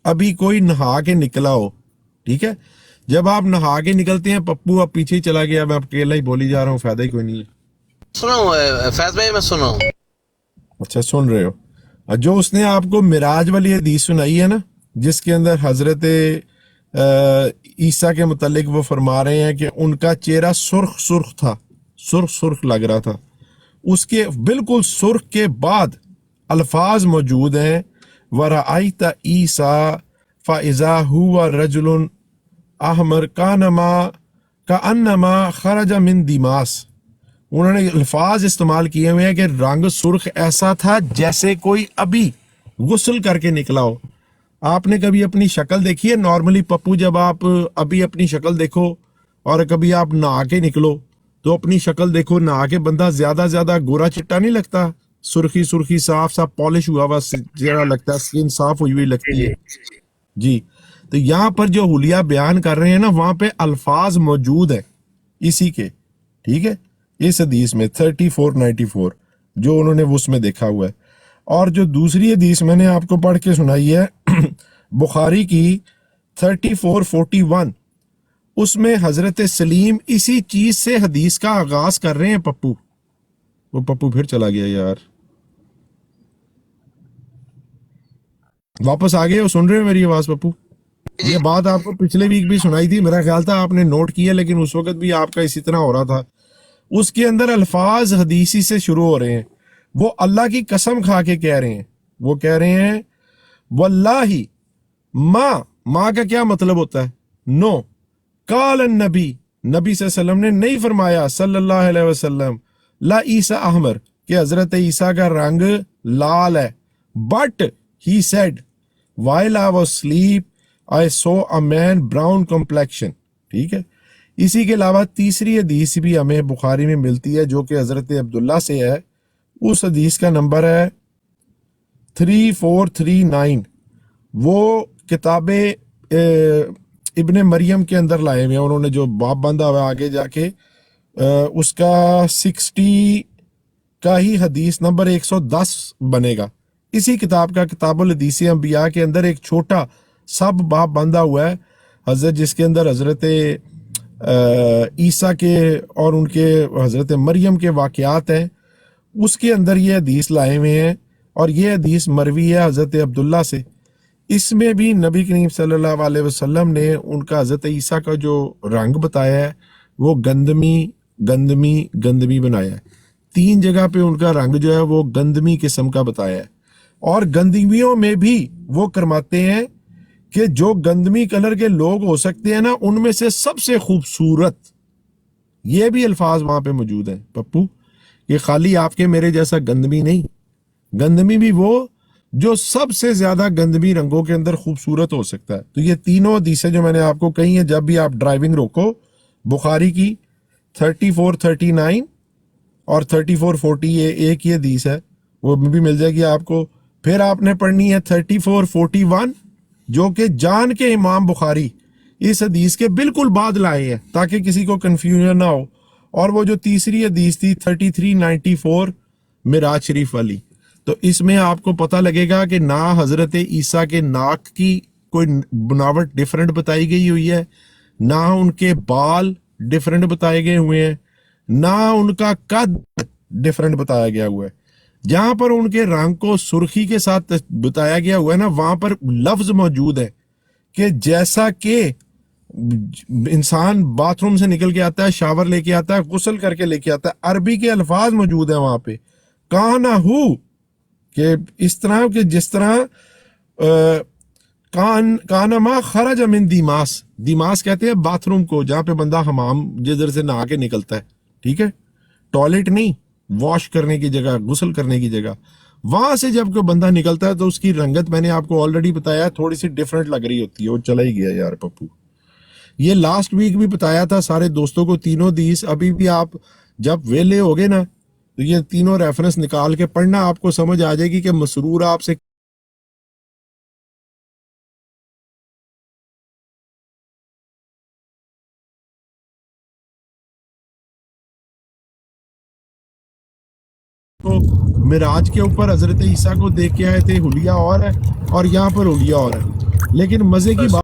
ابھی کوئی نہا کے نکلا ہو. ٹھیک ہے, جب آپ نہا کے نکلتے ہیں پپو اب پیچھے ہی چلا گیا, میں اکیلا ہی بولی جا رہا ہوں, فائدہ ہی کوئی نہیں ہے. سنا ہوں فیض بھائی, میں سنا ہوں. اچھا سن رہے ہو. جو اس نے آپ کو معراج والی حدیث سنائی ہے نا, جس کے اندر حضرت عیسیٰ کے متعلق وہ فرما رہے ہیں کہ ان کا چہرہ سرخ تھا, سرخ لگ رہا تھا, اس کے بالکل سرخ کے بعد الفاظ موجود ہیں وَرَأَيْتَ عِيسَىٰ فَإِذَا هُوَ رَجُلٌ احمر کا انما خرج من دیماس. انہوں نے الفاظ استعمال کیے ہوئے ہیں کہ رنگ سرخ ایسا تھا جیسے کوئی ابھی غسل کر کے نکلا ہو. آپ نے کبھی اپنی شکل دیکھی ہے نارملی پپو؟ جب آپ ابھی اپنی شکل دیکھو اور کبھی آپ نہا کے نکلو تو اپنی شکل دیکھو، نہا کے بندہ زیادہ گورا چٹا نہیں لگتا، سرخی صاف پالش ہوا ہوا چہرہ لگتا ہے، سکن صاف ہوئی لگتی ہے. جی تو یہاں پر جو حلیہ بیان کر رہے ہیں نا، وہاں پہ الفاظ موجود ہیں اسی کے، ٹھیک ہے، اس حدیث میں 3494 جو انہوں نے اس میں دیکھا ہوا ہے. اور جو دوسری حدیث میں نے آپ کو پڑھ کے سنائی ہے بخاری کی 3441، اس میں حضرت سلیم اسی چیز سے حدیث کا آغاز کر رہے ہیں. وہ پپو پھر چلا گیا یار، واپس آ گئے ہو؟ سن رہے ہو میری آواز پپو؟ یہ بات آپ کو پچھلے ویک بھی سنائی تھی، میرا خیال تھا آپ نے نوٹ کیا، لیکن اس وقت بھی آپ کا اسی طرح ہو رہا تھا. اس کے اندر الفاظ حدیثی سے شروع ہو رہے ہیں، وہ اللہ کی قسم کھا کے کہہ رہے ہیں، وہ کہہ رہے ہیں واللہ ماں کا کیا مطلب ہوتا ہے؟ نو. قال النبی، نبی صلی اللہ علیہ وسلم نے نہیں فرمایا صلی اللہ علیہ وسلم، لا عیسیٰ احمر، کہ حضرت عیسیٰ کا رنگ لال ہے. But he said while I was asleep I saw a man brown complexion. ٹھیک ہے. اسی کے علاوہ تیسری حدیث بھی ہمیں بخاری میں ملتی ہے جو کہ حضرت عبداللہ سے ہے. اس حدیث کا نمبر ہے 3439. وہ کتاب ابن مریم کے اندر لائے ہوئے ہیں انہوں نے، جو باب بندہ ہوا آگے جا کے اس کا 60 کا ہی حدیث نمبر 110 بنے گا. اسی کتاب کا کتاب الحدیث انبیاء کے اندر ایک چھوٹا سب باب بندہ ہوا ہے حضرت، جس کے اندر حضرت عیسیٰ کے اور ان کے حضرت مریم کے واقعات ہیں. اس کے اندر یہ حدیث لائے ہوئے ہیں اور یہ حدیث مروی ہے حضرت عبداللہ سے. اس میں بھی نبی کریم صلی اللہ علیہ وسلم نے ان کا حضرت عیسیٰ کا جو رنگ بتایا ہے وہ گندمی بنایا ہے. 3 جگہ پہ ان کا رنگ جو ہے وہ گندمی قسم کا بتایا ہے. اور گندمیوں میں بھی وہ کرماتے ہیں کہ جو گندمی کلر کے لوگ ہو سکتے ہیں نا، ان میں سے سب سے خوبصورت، یہ بھی الفاظ وہاں پہ موجود ہیں پپو. یہ خالی آپ کے میرے جیسا گندمی نہیں، گندمی بھی وہ جو سب سے زیادہ گندمی رنگوں کے اندر خوبصورت ہو سکتا ہے. تو یہ تینوں حدیثیں جو میں نے آپ کو کہی ہیں، جب بھی آپ ڈرائیونگ روکو، بخاری کی 3439 اور 3440 یہ ایک ہی حدیث ہے، وہ بھی مل جائے گی آپ کو. پھر آپ نے پڑھنی ہے 3441 جو کہ جان کے امام بخاری اس حدیث کے بالکل بعد لائے ہیں تاکہ کسی کو کنفیوژن نہ ہو. اور وہ جو تیسری حدیث تھی 3394 معراج شریف والی، تو اس میں آپ کو پتہ لگے گا کہ نہ حضرت عیسیٰ کے ناک کی کوئی بناوٹ ڈیفرنٹ بتائی گئی ہوئی ہے، نہ ان کے بال ڈیفرنٹ بتائے گئے ہوئے ہیں، نہ ان کا قد ڈیفرنٹ بتایا گیا ہوا ہے. جہاں پر ان کے رنگ کو سرخی کے ساتھ بتایا گیا ہوا ہے نا، وہاں پر لفظ موجود ہے کہ جیسا کہ انسان باتھ روم سے نکل کے آتا ہے، شاور لے کے آتا ہے، غسل کر کے لے کے آتا ہے، عربی کے الفاظ موجود ہیں وہاں پہ. کانا ہو کہ اس طرح کہ جس طرح کانما خرج من دیماس کہتے ہیں باتھ روم کو، جہاں پہ بندہ حمام جدھر سے نہا کے نکلتا ہے، ٹھیک ہے، ٹوائلٹ نہیں، واش کرنے کی جگہ، غسل کرنے کی جگہ. وہاں سے جب کوئی بندہ نکلتا ہے تو اس کی رنگت میں نے آپ کو آلریڈی بتایا تھوڑی سی ڈیفرنٹ لگ رہی ہوتی ہے. وہ چلا ہی گیا یار پپو. یہ لاسٹ ویک بھی بتایا تھا سارے دوستوں کو تینوں حدیث. ابھی بھی آپ جب ویلے ہوگے نا تو یہ تینوں ریفرنس نکال کے پڑھنا، آپ کو سمجھ آ جائے گی کہ مسرور آپ سے معراج کے اوپر حضرت عیسیٰ کو دیکھ کے آئے تھے، حلیہ اور ہے اور یہاں پر حلیہ اور ہے. لیکن مزے کی بات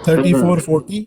3440,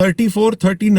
3439,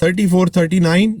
3439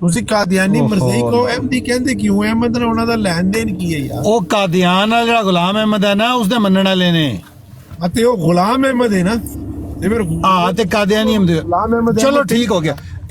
ਤੁਸੀਂ ਕਾਦੀਆਨੀ ਮਰਜ਼ਈ ਕੋ ਅਹਿਮਦੀ ਕਹਿੰਦੇ ਕਿਉਂ? ਅਹਿਮਦ ਨਾਲ ਉਹਨਾਂ ਦਾ ਲੈਣ ਦੇਣ ਕੀ ਹੈ ਯਾਰ? ਉਹ ਕਾਦੀਆਨ ਵਾਲਾ ਜਿਹੜਾ ਗੁਲਾਮ ਅਹਿਮਦ ਹੈ ਨਾ, ਉਸਦੇ ਮੰਨਣ ਵਾਲੇ ਨੇ। ਅਤੇ ਉਹ ਗੁਲਾਮ ਅਹਿਮਦ ਹੈ ਨਾ, ਤੇ ਫਿਰ ਹਾਂ ਤੇ ਕਾਦੀਆਨੀ ਅਹਿਮਦ। ਚਲੋ ਠੀਕ ਹੋ ਗਿਆ।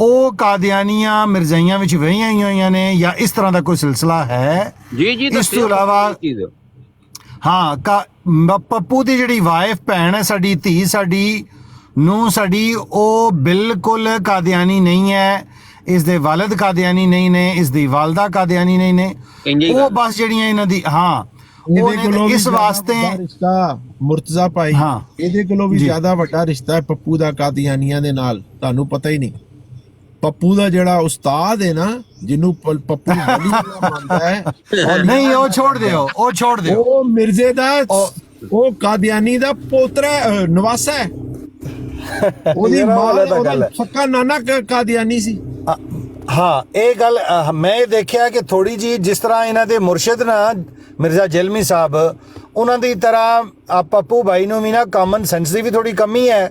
ਉਹ ਕਾਦੀਆਨੀਆਂ ਮਿਰਜ਼ਾਈਆਂ ਵਿੱਚ ਵਹੀਆਂ ਹੋਈਆਂ ਨੇ ਜਾਂ ਇਸ ਤਰ੍ਹਾਂ ਦਾ ਕੋਈ ਸਿਲਸਿਲਾ ਹੈ? ਜੀ ਇਸ ਤੋਂ ਇਲਾਵਾ ਹਾਂ ਪੱਪੂ ਦੀ ਜਿਹੜੀ ਵਾਈਫ ਭੈਣ ਹੈ ਸਾਡੀ, ਧੀ ਸਾਡੀ, ਨੂੰ ਸਾਡੀ, ਉਹ ਬਿਲਕੁਲ ਕਾਦੀਆਨੀ ਨਹੀਂ ਹੈ। ਇਸ ਦੇ ਵਾਲਿਦ ਕਾਦੀਆਨੀ ਨਹੀਂ ਨੇ, ਇਸ ਦੀ ਵਾਲਦਾ ਕਾਦੀਆਨੀ ਨਹੀਂ ਨੇ। ਉਹ ਬਸ ਜਿਹੜੀਆਂ ਇਹਨਾਂ ਦੀ ਇਸ ਵਾਸਤੇ ਰਿਸ਼ਤਾ ਮੁਰਤਜ਼ਾ ਭਾਈ, ਇਹਦੇ ਕੋਲੋਂ ਵੀ ਜ਼ਿਆਦਾ ਵੱਡਾ ਰਿਸ਼ਤਾ ਹੈ ਪੱਪੂ ਦਾ ਕਾਦੀਆਨੀਆਂ ਦੇ ਨਾਲ, ਤੁਹਾਨੂੰ ਪਤਾ ਹੀ ਨਹੀਂ। ਪੱਪੂ ਦਾ ਜਿਹੜਾ ਉਸਤਾਦ ਹੈ ਨਾ, ਜਿਹਨੂੰ ਪੱਪੂ ਮੰਨਦਾ ਹੈ, ਨਹੀਂ ਉਹ ਛੋੜ ਦਿਓ, ਉਹ ਮਿਰਜ਼ੇ ਦਾ, ਉਹ ਕਾਦੀਆਨੀ ਦਾ ਪੋਤਰਾ ਨਵਾਸਾ ਹੈ। ਉਹਦੀ ਮਾਂ ਸੱਕਾ ਨਾਨਾ ਕਾਦੀਆਨੀ ਸੀ। ਹਾਂ ਇਹ ਗੱਲ ਮੈਂ ਦੇਖਿਆ ਕਿ ਥੋੜੀ ਜੀ ਜਿਸ ਤਰ੍ਹਾਂ ਇਹਨਾਂ ਦੇ ਮੁਰਸ਼ਿਦ ਨਾ ਮਿਰਜ਼ਾ ਜਲਮੀ ਸਾਹਿਬ, ਉਹਨਾਂ ਦੀ ਤਰ੍ਹਾਂ ਪੱਪੂ ਭਾਈ ਨੂੰ ਵੀ ਨਾ ਕਾਮਨ ਸੈਂਸ ਦੀ ਵੀ ਥੋੜੀ ਕਮੀ ਹੈ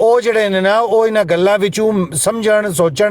ਉਹ ਜਿਹੜੇ ਨੇ ਨਾ ਉਹ ਇਹਨਾਂ ਗੱਲਾਂ ਵਿੱਚੋਂ ਸਮਝਣ ਸੋਚਣ।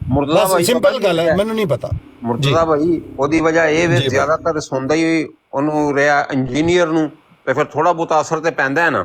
ਮੁਰਤਜ਼ਾ ਭਾਈ ਸਿੰਪਲ ਗੱਲ ਹੈ, ਮੈਨੂੰ ਨਹੀਂ ਪਤਾ। ਮੁਰਤਜ਼ਾ ਭਾਈ ਉਹਦੀ ਵਜ੍ਹਾ ਇਹ ਵੀ ਜ਼ਿਆਦਾਤਰ ਸੁਣਦਾ ਹੀ ਉਹਨੂੰ ਰਿਹਾ ਇੰਜੀਨੀਅਰ ਨੂੰ, ਤੇ ਫਿਰ ਥੋੜਾ ਬਹੁਤ ਅਸਰ ਤੇ ਪੈਂਦਾ ਹੈ ਨਾ।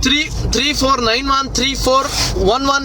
3491 3411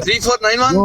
3491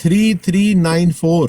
3394,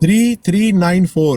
3394,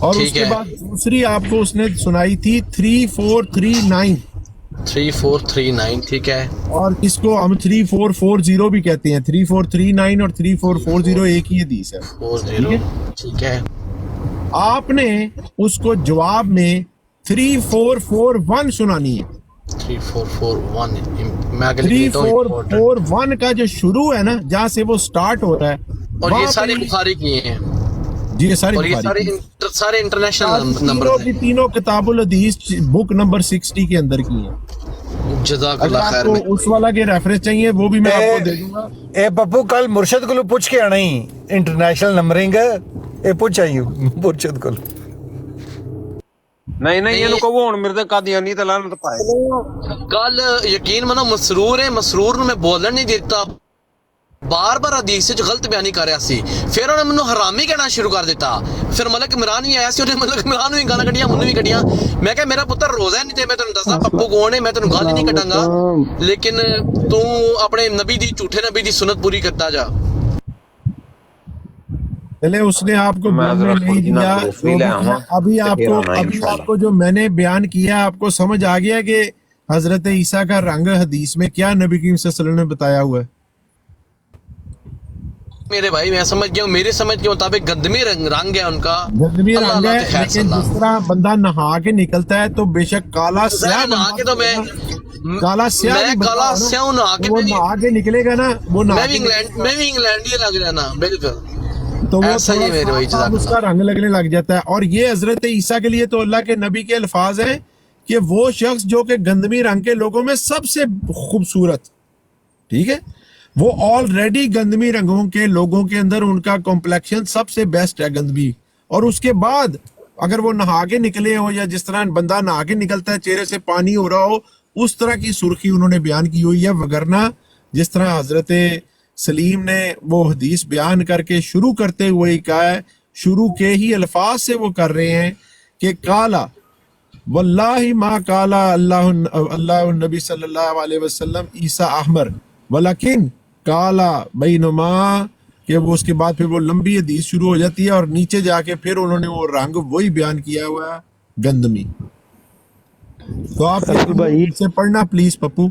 اور اس کے بعد دوسری آپ کو اس نے سنائی تھی 3439. 3439 ٹھیک ہے. اور اس کو ہم 3440 بھی کہتے ہیں. 3439 اور 3440 ایک ہی حدیث ہے. 40 ٹھیک ہے. آپ نے اس کو جواب میں 3441 سنانی ہے. 3441 کا جو شروع ہے نا جہاں سے وہ سٹارٹ ہو رہا ہے, اور یہ سارے بخاری کیے ہیں جی, یہ اور یہ سارے انٹرنیشنل نمبر ہیں. تینوں کتاب الحدیث بک نمبر 60 کے اندر کی ہیں. جزاک اگر اللہ آپ خیر. کو اس والا کے ریفرنس چاہیے وہ بھی میں آپ کو دے دوں گا. اے پپو کل مرشد کو پوچھ کے آنا ہی انٹرنیشنل نمبرنگ اے پوچھ آئی مرشد کو. نہیں یہ کہو ہن میرے تے قادیانی تے لعنت پائے. کل یقین منو مسرور نو میں بولن نہیں دیتا, بار بار حدیث وچ غلط بیانی کر رہا سی. پھر انہوں نے مینوں حرامی کہنا شروع کر دیتا. پھر ملک عمران بھی آیا سی, انہیں ملک عمران نوں بھی گالاں کڈیاں, منوں بھی کڈیاں. میں کہ میرا پتر روزہ نہیں تے میں تینوں دساں پپو کون ہے, میں تینوں گال ہی نہیں کڈاں گا, لیکن تو اپنے نبی دی جھوٹے نبی دی سنت پوری کرتا جا. پہلے اس نے آپ کو بولنے نہیں دیا. ابھی آپ کو جو میں نے بیان کیا آپ کو سمجھ آ گیا کہ حضرت عیسیٰ کا رنگ حدیث میں کیا نبی کریم صلی اللہ علیہ وسلم نے بتایا ہوا ہے. میرے بھائی میں سمجھ گیا ہوں, میرے سمجھ کے مطابق گندمی رنگ ہے ان کا. گندمی رنگ ہے, لیکن جس طرح بندہ نہا کے نکلتا ہے تو بے شک کالا سیاہ نہا کے تو میں کالا سیاہ نہا کے نکلے گا نا, وہ میں بھی انگلینڈ ہی لگ رہا نا. بالکل تو وہ ایسا ہی میرے بھائی اس کا رنگ لگنے لگ جاتا ہے. اور یہ حضرت عیسیٰ کے لیے تو اللہ کے نبی کے الفاظ ہیں کہ وہ شخص جو کہ گندمی رنگ کے لوگوں میں سب سے خوبصورت, ٹھیک ہے, وہ آلریڈی گندمی رنگوں کے لوگوں کے اندر ان کا کمپلیکشن سب سے بیسٹ ہے گندمی. اور اس کے بعد اگر وہ نہا کے نکلے ہو یا جس طرح بندہ نہا کے نکلتا ہے چہرے سے پانی ہو رہا ہو, اس طرح کی سرخی انہوں نے بیان کی ہوئی ہے. وگرنہ جس طرح حضرت سلیم نے وہ حدیث بیان کر کے شروع کرتے ہوئے ہی کہا ہے, شروع کے ہی الفاظ سے وہ کر رہے ہیں کہ کالا واللہ ما کالا اللہ نبی صلی اللہ علیہ وسلم عیسیٰ احمر ولیکن کالا بینما, کہ وہ اس کے بعد پھر وہ لمبی حدیث شروع ہو جاتی ہے اور نیچے جا کے پھر انہوں نے وہ رنگ وہی بیان کیا ہوا ہے گندمی. تو آپ سے پڑھنا پلیز پپو.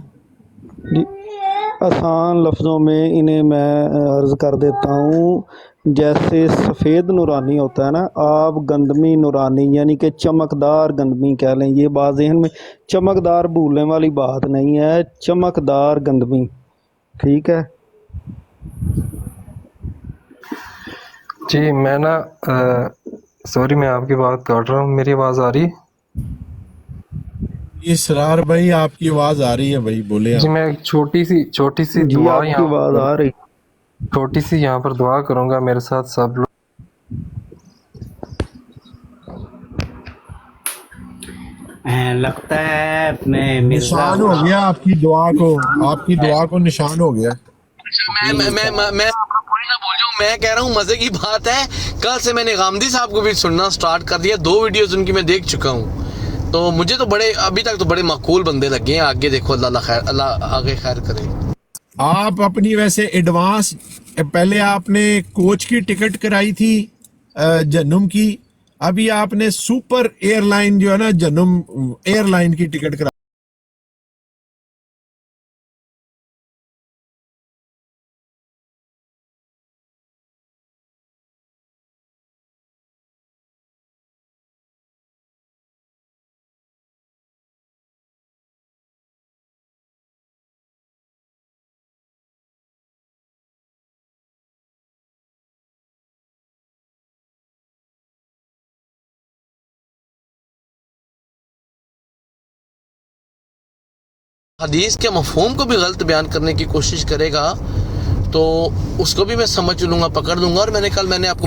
آسان لفظوں میں انہیں میں عرض کر دیتا ہوں. جیسے سفید نورانی ہوتا ہے نا, آپ گندمی نورانی یعنی کہ چمکدار گندمی کہہ لیں. یہ بات ذہن میں, چمکدار بھولنے والی بات نہیں ہے, چمکدار گندمی, ٹھیک ہے. جی میں نا سوری میں آپ کی بات کاٹ رہا ہوں, میری آواز آ رہی ہے؟ اسرار بھائی آپ کی آواز آ رہی ہے بھائی, بولے. جی میں ایک چھوٹی سی جی دعا آپ کی آواز آ رہی, چھوٹی سی یہاں پر دعا کروں گا میرے ساتھ سب لوگ. لگتا ہے میں نشان ہو گیا آپ کی دعا کو نشان ہو گیا. میں میں کہہ رہا ہوں مزے کی بات ہے, کل سے میں نے غامدی صاحب کو بھی سننا سٹارٹ کر دیا. 2 ویڈیوز ان کی میں دیکھ چکا ہوں, تو مجھے تو ابھی تک تو بڑے معقول بندے لگے ہیں. آگے دیکھو, اللہ آگے خیر کرے. آپ اپنی ویسے ایڈوانس پہلے آپ نے کوچ کی ٹکٹ کرائی تھی جنم کی, ابھی آپ نے سپر ایئر لائن جو ہے نا جنم ایئر لائن کی ٹکٹ کرائی. حدیث کے مفہوم کو بھی غلط بیان کرنے کی کوشش کرے گا تو اس کو بھی میں سمجھ لوں گا, پکڑ لوں گا. اور میں نے آپ کو